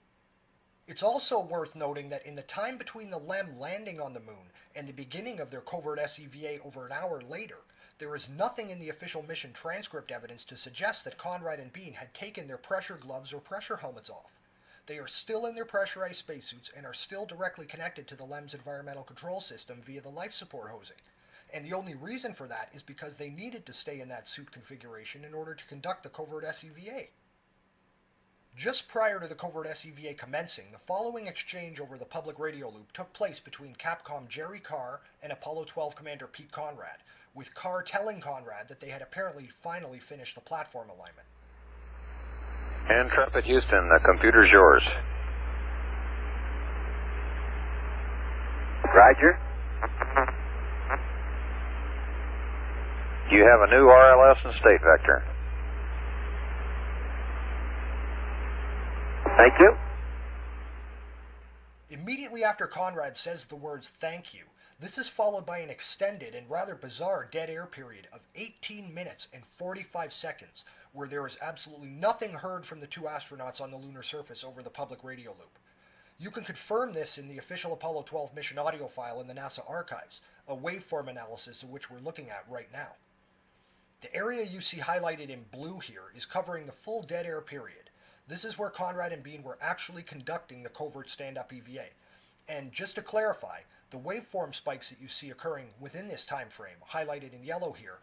It's also worth noting that in the time between the LEM landing on the moon and the beginning of their covert SCVA over an hour later, there is nothing in the official mission transcript evidence to suggest that Conrad and Bean had taken their pressure gloves or pressure helmets off. They are still in their pressurized spacesuits and are still directly connected to the LEM's environmental control system via the life support hosing. And the only reason for that is because they needed to stay in that suit configuration in order to conduct the covert SCVA. Just prior to the covert SCVA commencing, the following exchange over the public radio loop took place between Capcom Jerry Carr and Apollo 12 Commander Pete Conrad, with Carr telling Conrad that they had apparently finally finished the platform alignment. Intrepid Houston, the computer's yours. Roger. You have a new RLS and state vector. Thank you. Immediately after Conrad says the words "thank you," this is followed by an extended and rather bizarre dead air period of 18 minutes and 45 seconds, where there is absolutely nothing heard from the two astronauts on the lunar surface over the public radio loop. You can confirm this in the official Apollo 12 mission audio file in the NASA archives, a waveform analysis of which we're looking at right now. The area you see highlighted in blue here is covering the full dead air period. This is where Conrad and Bean were actually conducting the covert stand-up EVA. And just to clarify, the waveform spikes that you see occurring within this time frame, highlighted in yellow here,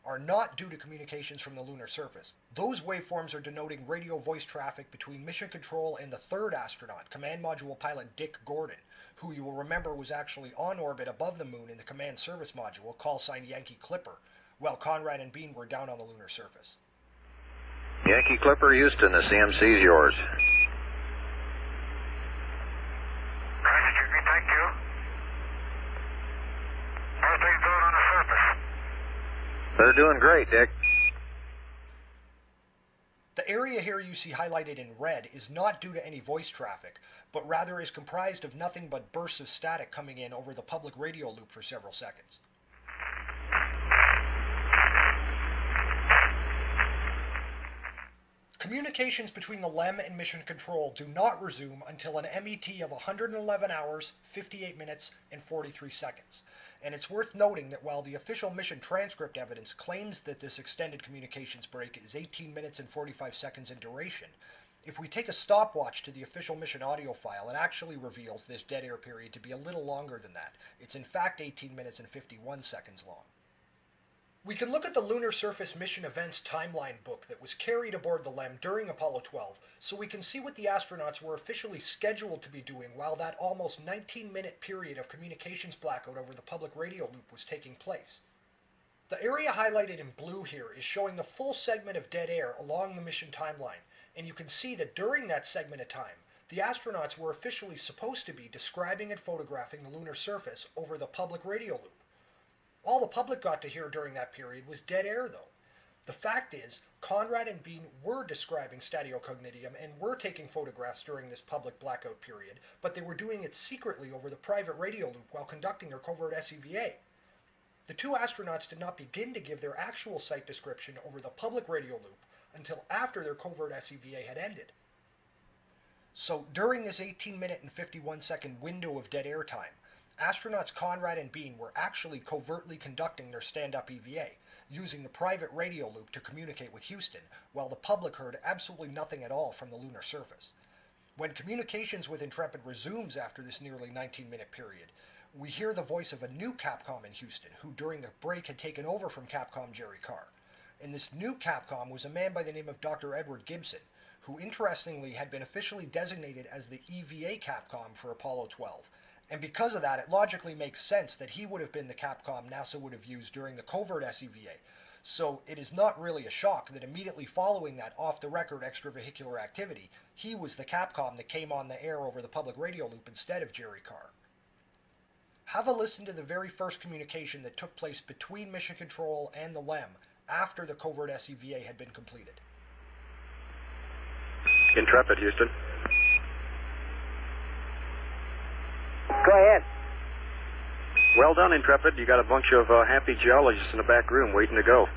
are not due to communications from the lunar surface. Those waveforms are denoting radio voice traffic between Mission Control and the third astronaut, Command Module pilot Dick Gordon, who you will remember was actually on orbit above the moon in the Command Service Module, call sign Yankee Clipper, while Conrad and Bean were down on the lunar surface. Yankee Clipper Houston, the CMC's yours. Thank you. How are things going on the surface? They're doing great, Dick. The area here you see highlighted in red is not due to any voice traffic, but rather is comprised of nothing but bursts of static coming in over the public radio loop for several seconds. Communications between the LEM and Mission Control do not resume until an MET of 111 hours, 58 minutes, and 43 seconds. And it's worth noting that while the official mission transcript evidence claims that this extended communications break is 18 minutes and 45 seconds in duration, if we take a stopwatch to the official mission audio file, it actually reveals this dead air period to be a little longer than that. It's in fact 18 minutes and 51 seconds long. We can look at the lunar surface mission events timeline book that was carried aboard the LEM during Apollo 12, so we can see what the astronauts were officially scheduled to be doing while that almost 19-minute period of communications blackout over the public radio loop was taking place. The area highlighted in blue here is showing the full segment of dead air along the mission timeline, and you can see that during that segment of time, the astronauts were officially supposed to be describing and photographing the lunar surface over the public radio loop. All the public got to hear during that period was dead air, though. The fact is, Conrad and Bean were describing Stadiocognitum and were taking photographs during this public blackout period, but they were doing it secretly over the private radio loop while conducting their covert SCVA. The two astronauts did not begin to give their actual site description over the public radio loop until after their covert SCVA had ended. So during this 18-minute and 51-second window of dead air time, astronauts Conrad and Bean were actually covertly conducting their stand-up EVA, using the private radio loop to communicate with Houston, while the public heard absolutely nothing at all from the lunar surface. When communications with Intrepid resumes after this nearly 19-minute period, we hear the voice of a new Capcom in Houston, who during the break had taken over from Capcom Jerry Carr. And this new Capcom was a man by the name of Dr. Edward Gibson, who interestingly had been officially designated as the EVA Capcom for Apollo 12. And because of that, it logically makes sense that he would have been the Capcom NASA would have used during the covert SCVA. So it is not really a shock that immediately following that off-the-record extravehicular activity, he was the Capcom that came on the air over the public radio loop instead of Jerry Carr. Have a listen to the very first communication that took place between Mission Control and the LEM after the covert SCVA had been completed. Intrepid, Houston. Go ahead. Well done, Intrepid. You got a bunch of happy geologists in the back room waiting to go.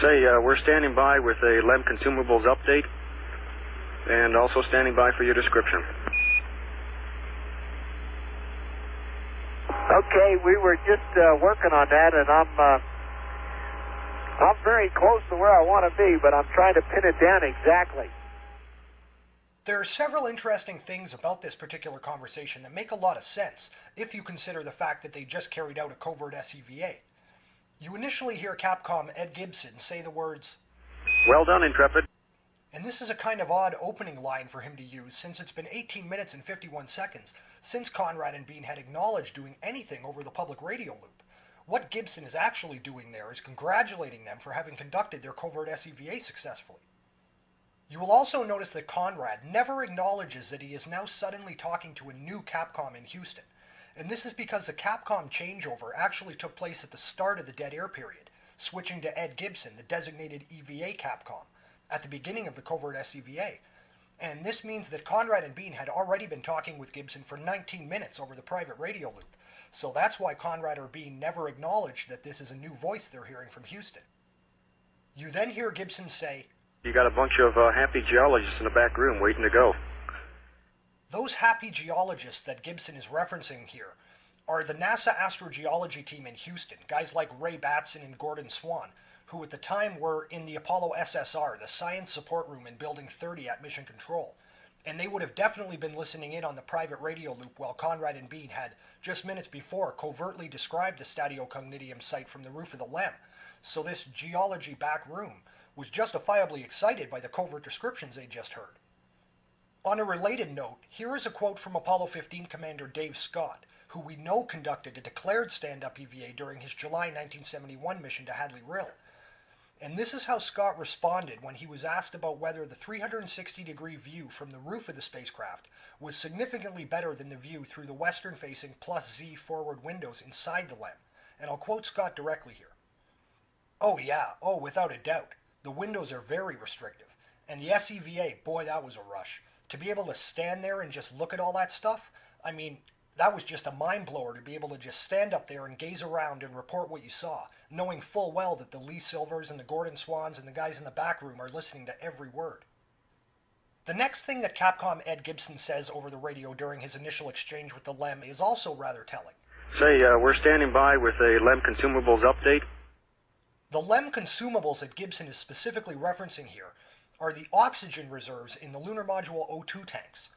Say, we're standing by with a LEM consumables update and also standing by for your description. Okay, we were just working on that, and I'm very close to where I want to be, but I'm trying to pin it down exactly. There are several interesting things about this particular conversation that make a lot of sense if you consider the fact that they just carried out a covert SCVA. You initially hear Capcom Ed Gibson say the words, "Well done, Intrepid." And this is a kind of odd opening line for him to use, since it's been 18 minutes and 51 seconds since Conrad and Bean had acknowledged doing anything over the public radio loop. What Gibson is actually doing there is congratulating them for having conducted their covert SCVA successfully. You will also notice that Conrad never acknowledges that he is now suddenly talking to a new Capcom in Houston, and this is because the Capcom changeover actually took place at the start of the dead air period, switching to Ed Gibson, the designated EVA Capcom, at the beginning of the covert SCVA, and this means that Conrad and Bean had already been talking with Gibson for 19 minutes over the private radio loop, so that's why Conrad or Bean never acknowledged that this is a new voice they're hearing from Houston. You then hear Gibson say, "You got a bunch of happy geologists in the back room waiting to go." Those happy geologists that Gibson is referencing here are the NASA astrogeology team in Houston, guys like Ray Batson and Gordon Swan, who at the time were in the Apollo SSR, the Science Support Room in Building 30 at Mission Control. And they would have definitely been listening in on the private radio loop while Conrad and Bean had, just minutes before, covertly described the Statiocognitium site from the roof of the LEM. So this geology back room was justifiably excited by the covert descriptions they just heard. On a related note, here is a quote from Apollo 15 Commander Dave Scott, who we know conducted a declared stand-up EVA during his July 1971 mission to Hadley Rill. And this is how Scott responded when he was asked about whether the 360-degree view from the roof of the spacecraft was significantly better than the view through the western-facing +Z forward windows inside the LEM. And I'll quote Scott directly here. "Oh yeah, without a doubt. The windows are very restrictive. And the SCVA, boy, that was a rush. To be able to stand there and just look at all that stuff, I mean, that was just a mind-blower to be able to just stand up there and gaze around and report what you saw, knowing full well that the Lee Silvers and the Gordon Swans and the guys in the back room are listening to every word." The next thing that Capcom Ed Gibson says over the radio during his initial exchange with the LEM is also rather telling. "Say, we're standing by with a LEM consumables update." The LEM consumables that Gibson is specifically referencing here are the oxygen reserves in the lunar module O2 tanks.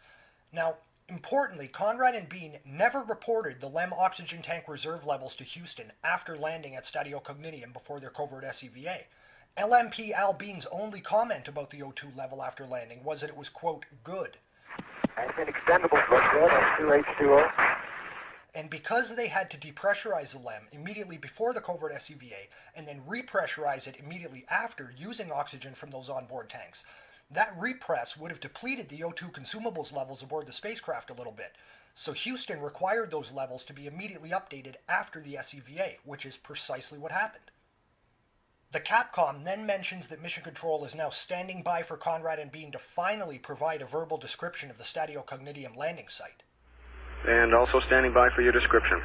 Now, importantly, Conrad and Bean never reported the LEM oxygen tank reserve levels to Houston after landing at Statiocognitium before their covert SCVA. LMP Al Bean's only comment about the O2 level after landing was that it was, quote, good. And extendables look good on 2H2O. And because they had to depressurize the LEM immediately before the covert SCVA and then repressurize it immediately after using oxygen from those onboard tanks, that repress would have depleted the O2 consumables levels aboard the spacecraft a little bit. So Houston required those levels to be immediately updated after the SCVA, which is precisely what happened. The Capcom then mentions that Mission Control is now standing by for Conrad and Bean to finally provide a verbal description of the Statiocognitium landing site. "And also standing by for your description."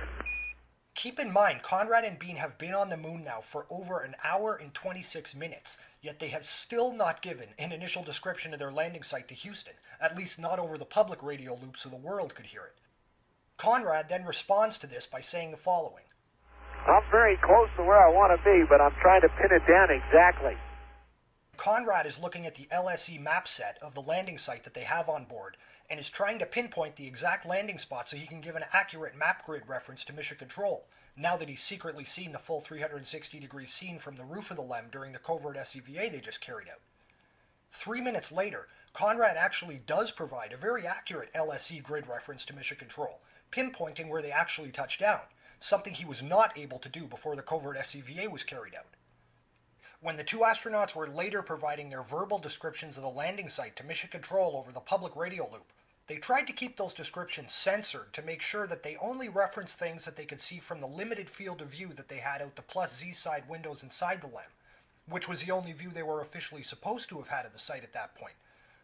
Keep in mind, Conrad and Bean have been on the moon now for over an hour and 26 minutes, yet they have still not given an initial description of their landing site to Houston, at least not over the public radio loop so the world could hear it. Conrad then responds to this by saying the following. "I'm very close to where I want to be, but I'm trying to pin it down exactly." Conrad is looking at the LSE map set of the landing site that they have on board and is trying to pinpoint the exact landing spot so he can give an accurate map grid reference to Mission Control, now that he's secretly seen the full 360-degree scene from the roof of the LEM during the covert SCVA they just carried out. 3 minutes later, Conrad actually does provide a very accurate LSE grid reference to Mission Control, pinpointing where they actually touched down, something he was not able to do before the covert SCVA was carried out. When the two astronauts were later providing their verbal descriptions of the landing site to Mission Control over the public radio loop, they tried to keep those descriptions censored to make sure that they only referenced things that they could see from the limited field of view that they had out the +Z side windows inside the LEM, which was the only view they were officially supposed to have had of the site at that point.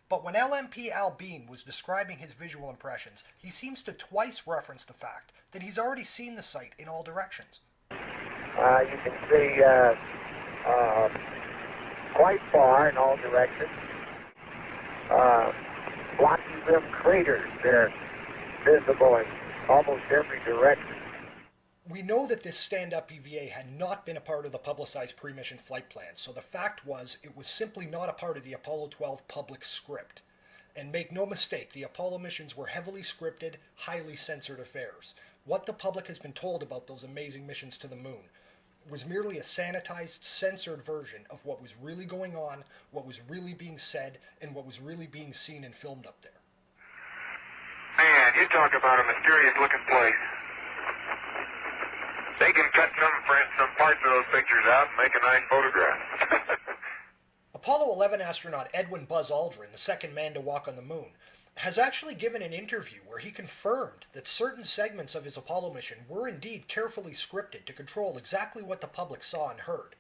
But when LMP Al Bean was describing his visual impressions, he seems to twice reference the fact that he's already seen the site in all directions. You can see quite far in all directions. Blocky rim craters, they're visible in almost every direction. We know that this stand-up EVA had not been a part of the publicized pre-mission flight plan, so the fact was it was simply not a part of the Apollo 12 public script. And make no mistake, the Apollo missions were heavily scripted, highly censored affairs. What the public has been told about those amazing missions to the moon was merely a sanitized, censored version of what was really going on, what was really being said, and what was really being seen and filmed up there. Man, you talk about a mysterious-looking place. They can cut some parts of those pictures out and make a nice photograph. Apollo 11 astronaut Edwin Buzz Aldrin, the second man to walk on the moon, has actually given an interview where he confirmed that certain segments of his Apollo mission were indeed carefully scripted to control exactly what the public saw and heard.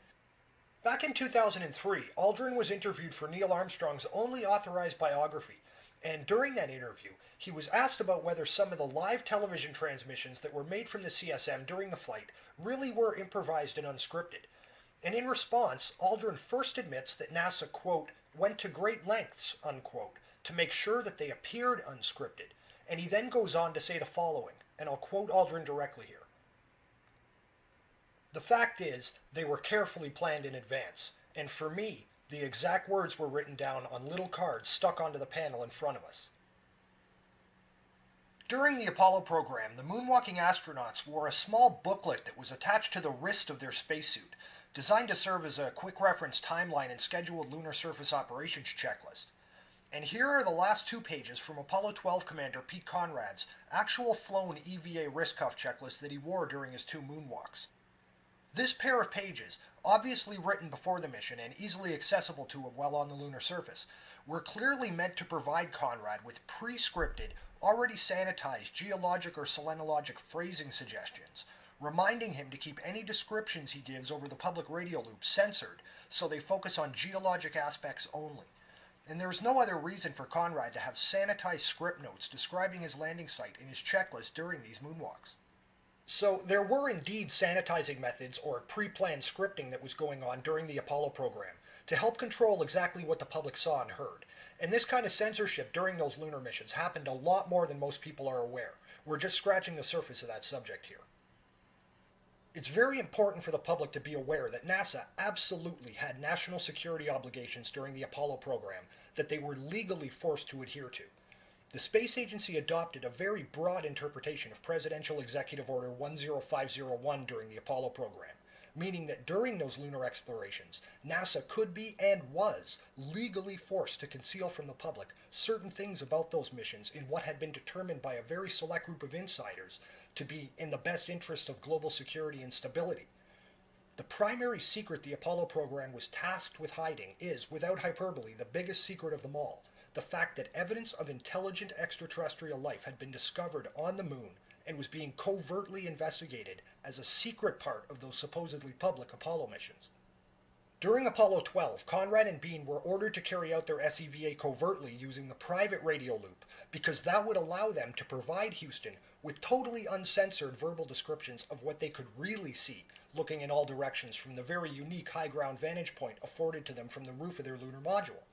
Back in 2003, Aldrin was interviewed for Neil Armstrong's only authorized biography, and during that interview, he was asked about whether some of the live television transmissions that were made from the CSM during the flight really were improvised and unscripted. And in response, Aldrin first admits that NASA, quote, went to great lengths, unquote, to make sure that they appeared unscripted. And he then goes on to say the following, and I'll quote Aldrin directly here. The fact is, they were carefully planned in advance, and for me, the exact words were written down on little cards stuck onto the panel in front of us. During the Apollo program, the moonwalking astronauts wore a small booklet that was attached to the wrist of their spacesuit, designed to serve as a quick reference timeline and scheduled lunar surface operations checklist. And here are the last 2 pages from Apollo 12 Commander Pete Conrad's actual flown EVA wrist cuff checklist that he wore during his 2 moonwalks. This pair of pages, obviously written before the mission and easily accessible to him while on the lunar surface, were clearly meant to provide Conrad with pre-scripted, already sanitized geologic or selenologic phrasing suggestions, reminding him to keep any descriptions he gives over the public radio loop censored so they focus on geologic aspects only. And there is no other reason for Conrad to have sanitized script notes describing his landing site in his checklist during these moonwalks. So there were indeed sanitizing methods or pre-planned scripting that was going on during the Apollo program to help control exactly what the public saw and heard. And this kind of censorship during those lunar missions happened a lot more than most people are aware. We're just scratching the surface of that subject here. It's very important for the public to be aware that NASA absolutely had national security obligations during the Apollo program that they were legally forced to adhere to. The space agency adopted a very broad interpretation of Presidential Executive Order 10501 during the Apollo program, meaning that during those lunar explorations, NASA could be and was legally forced to conceal from the public certain things about those missions in what had been determined by a very select group of insiders to be in the best interest of global security and stability. The primary secret the Apollo program was tasked with hiding is, without hyperbole, the biggest secret of them all. The fact that evidence of intelligent extraterrestrial life had been discovered on the moon and was being covertly investigated as a secret part of those supposedly public Apollo missions. During Apollo 12, Conrad and Bean were ordered to carry out their SEVA covertly using the private radio loop because that would allow them to provide Houston with totally uncensored verbal descriptions of what they could really see, looking in all directions from the very unique high ground vantage point afforded to them from the roof of their lunar module.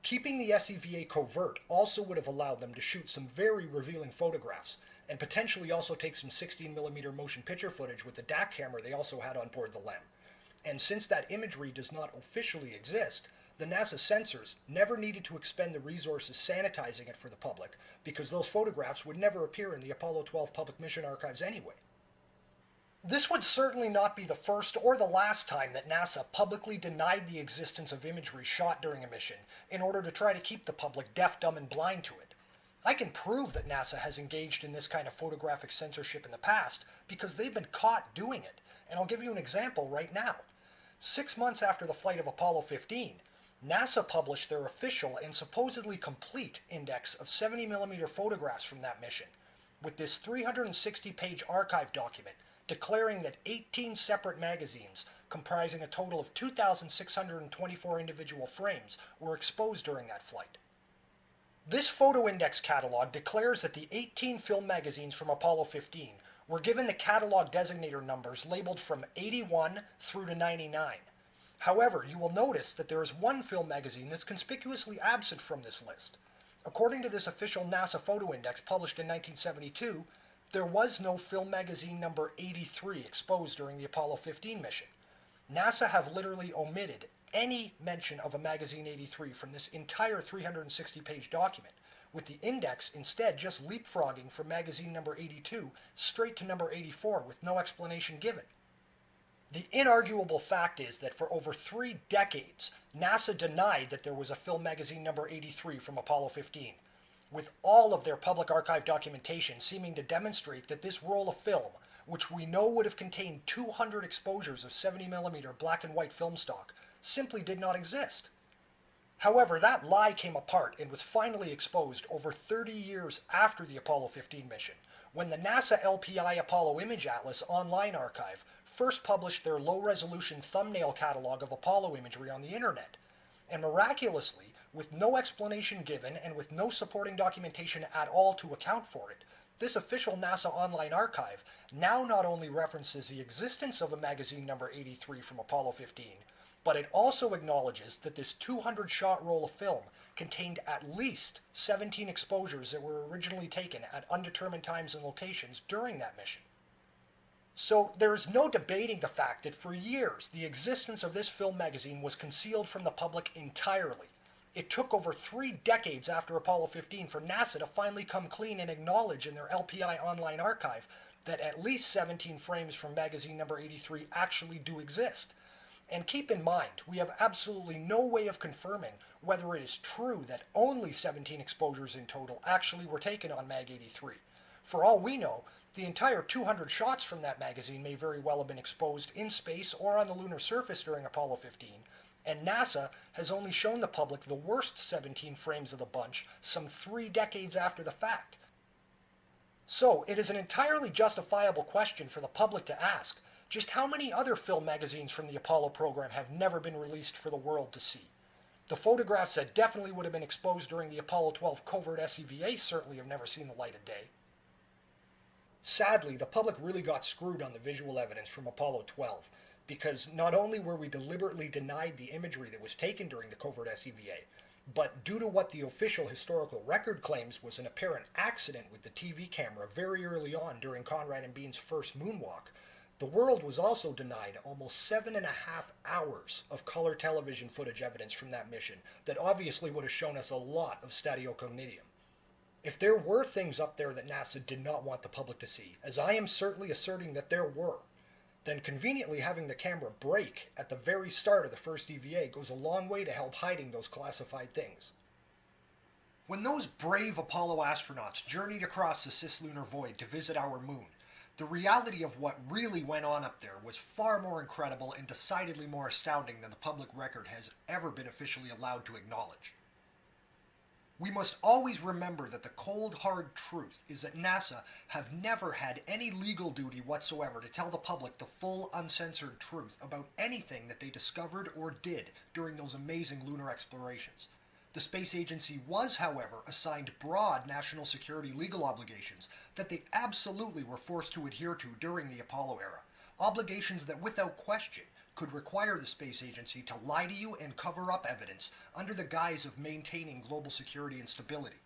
Keeping the SEVA covert also would have allowed them to shoot some very revealing photographs, and potentially also take some 16mm motion picture footage with the DAC camera they also had on board the LEM. And since that imagery does not officially exist, the NASA censors never needed to expend the resources sanitizing it for the public, because those photographs would never appear in the Apollo 12 public mission archives anyway. This would certainly not be the first or the last time that NASA publicly denied the existence of imagery shot during a mission in order to try to keep the public deaf, dumb, and blind to it. I can prove that NASA has engaged in this kind of photographic censorship in the past because they've been caught doing it, and I'll give you an example right now. 6 months after the flight of Apollo 15, NASA published their official and supposedly complete index of 70mm photographs from that mission, with this 360-page archive document declaring that 18 separate magazines comprising a total of 2,624 individual frames were exposed during that flight. This photo index catalog declares that the 18 film magazines from Apollo 15 were given the catalog designator numbers labeled from 81 through to 99. However, you will notice that there is one film magazine that's conspicuously absent from this list. According to this official NASA photo index published in 1972, there was no film magazine number 83 exposed during the Apollo 15 mission. NASA have literally omitted any mention of a magazine 83 from this entire 360-page document, with the index instead just leapfrogging from magazine number 82 straight to number 84 with no explanation given. The inarguable fact is that for over 3 decades, NASA denied that there was a film magazine number 83 from Apollo 15, with all of their public archive documentation seeming to demonstrate that this roll of film, which we know would have contained 200 exposures of 70mm black and white film stock, simply did not exist. However, that lie came apart and was finally exposed over 30 years after the Apollo 15 mission, when the NASA LPI Apollo Image Atlas online archive first published their low-resolution thumbnail catalog of Apollo imagery on the internet. And miraculously, with no explanation given and with no supporting documentation at all to account for it, this official NASA online archive now not only references the existence of a magazine number 83 from Apollo 15, but it also acknowledges that this 200-shot roll of film contained at least 17 exposures that were originally taken at undetermined times and locations during that mission. So there is no debating the fact that for years the existence of this film magazine was concealed from the public entirely. It took over 3 decades after Apollo 15 for NASA to finally come clean and acknowledge in their LPI online archive that at least 17 frames from magazine number 83 actually do exist. And keep in mind, we have absolutely no way of confirming whether it is true that only 17 exposures in total actually were taken on Mag 83. For all we know, the entire 200 shots from that magazine may very well have been exposed in space or on the lunar surface during Apollo 15, and NASA has only shown the public the worst 17 frames of the bunch some 3 decades after the fact. So it is an entirely justifiable question for the public to ask, just how many other film magazines from the Apollo program have never been released for the world to see? The photographs that definitely would have been exposed during the Apollo 12 covert SCVA certainly have never seen the light of day. Sadly, the public really got screwed on the visual evidence from Apollo 12, because not only were we deliberately denied the imagery that was taken during the covert SCVA, but due to what the official historical record claims was an apparent accident with the TV camera very early on during Conrad and Bean's first moonwalk, the world was also denied almost 7.5 hours of color television footage evidence from that mission that obviously would have shown us a lot of stadiocognitum. If there were things up there that NASA did not want the public to see, as I am certainly asserting that there were, then conveniently having the camera break at the very start of the first EVA goes a long way to help hiding those classified things. When those brave Apollo astronauts journeyed across the cislunar void to visit our moon, the reality of what really went on up there was far more incredible and decidedly more astounding than the public record has ever been officially allowed to acknowledge. We must always remember that the cold, hard truth is that NASA have never had any legal duty whatsoever to tell the public the full, uncensored truth about anything that they discovered or did during those amazing lunar explorations. The space agency was, however, assigned broad national security legal obligations that they absolutely were forced to adhere to during the Apollo era, obligations that without question could require the space agency to lie to you and cover up evidence under the guise of maintaining global security and stability.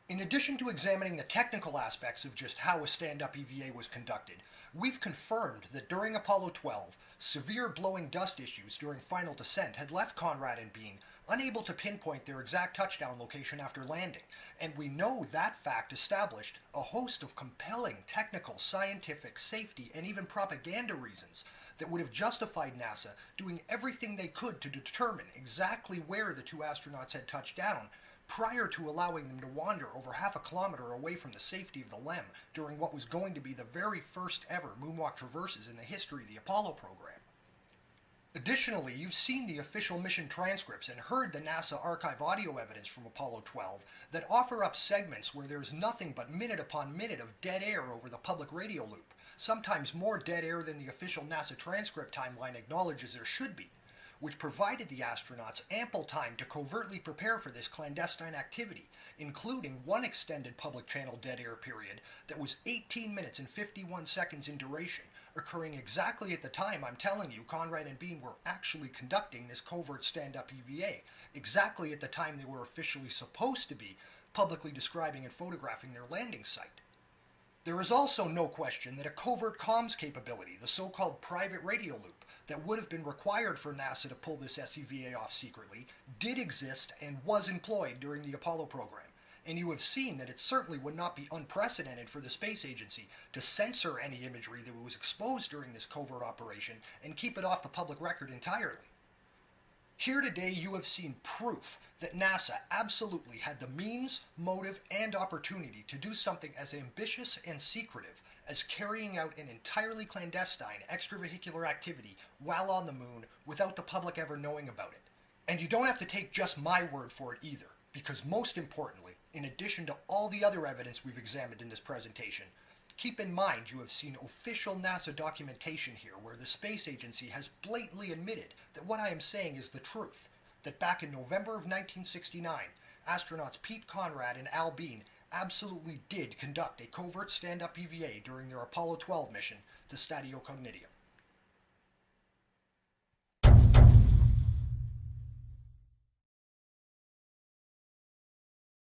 In addition to examining the technical aspects of just how a stand-up EVA was conducted, we've confirmed that during Apollo 12, severe blowing dust issues during final descent had left Conrad and Bean unable to pinpoint their exact touchdown location after landing, and we know that fact established a host of compelling technical, scientific, safety, and even propaganda reasons that would have justified NASA doing everything they could to determine exactly where the 2 astronauts had touched down prior to allowing them to wander over half a kilometer away from the safety of the LEM during what was going to be the very first ever moonwalk traverses in the history of the Apollo program. Additionally, you've seen the official mission transcripts and heard the NASA archive audio evidence from Apollo 12 that offer up segments where there's nothing but minute upon minute of dead air over the public radio loop, sometimes more dead air than the official NASA transcript timeline acknowledges there should be, which provided the astronauts ample time to covertly prepare for this clandestine activity, including one extended public channel dead air period that was 18 minutes and 51 seconds in duration, occurring exactly at the time I'm telling you Conrad and Bean were actually conducting this covert stand-up EVA, exactly at the time they were officially supposed to be publicly describing and photographing their landing site. There is also no question that a covert comms capability, the so-called private radio loop, that would have been required for NASA to pull this SCVA off secretly, did exist and was employed during the Apollo program. And you have seen that it certainly would not be unprecedented for the space agency to censor any imagery that was exposed during this covert operation and keep it off the public record entirely. Here today you have seen proof that NASA absolutely had the means, motive, and opportunity to do something as ambitious and secretive as carrying out an entirely clandestine extravehicular activity while on the moon without the public ever knowing about it. And you don't have to take just my word for it either, because most importantly, in addition to all the other evidence we've examined in this presentation, keep in mind you have seen official NASA documentation here where the space agency has blatantly admitted that what I am saying is the truth, that back in November of 1969, astronauts Pete Conrad and Al Bean absolutely did conduct a covert stand-up EVA during their Apollo 12 mission to Stadio Cognition.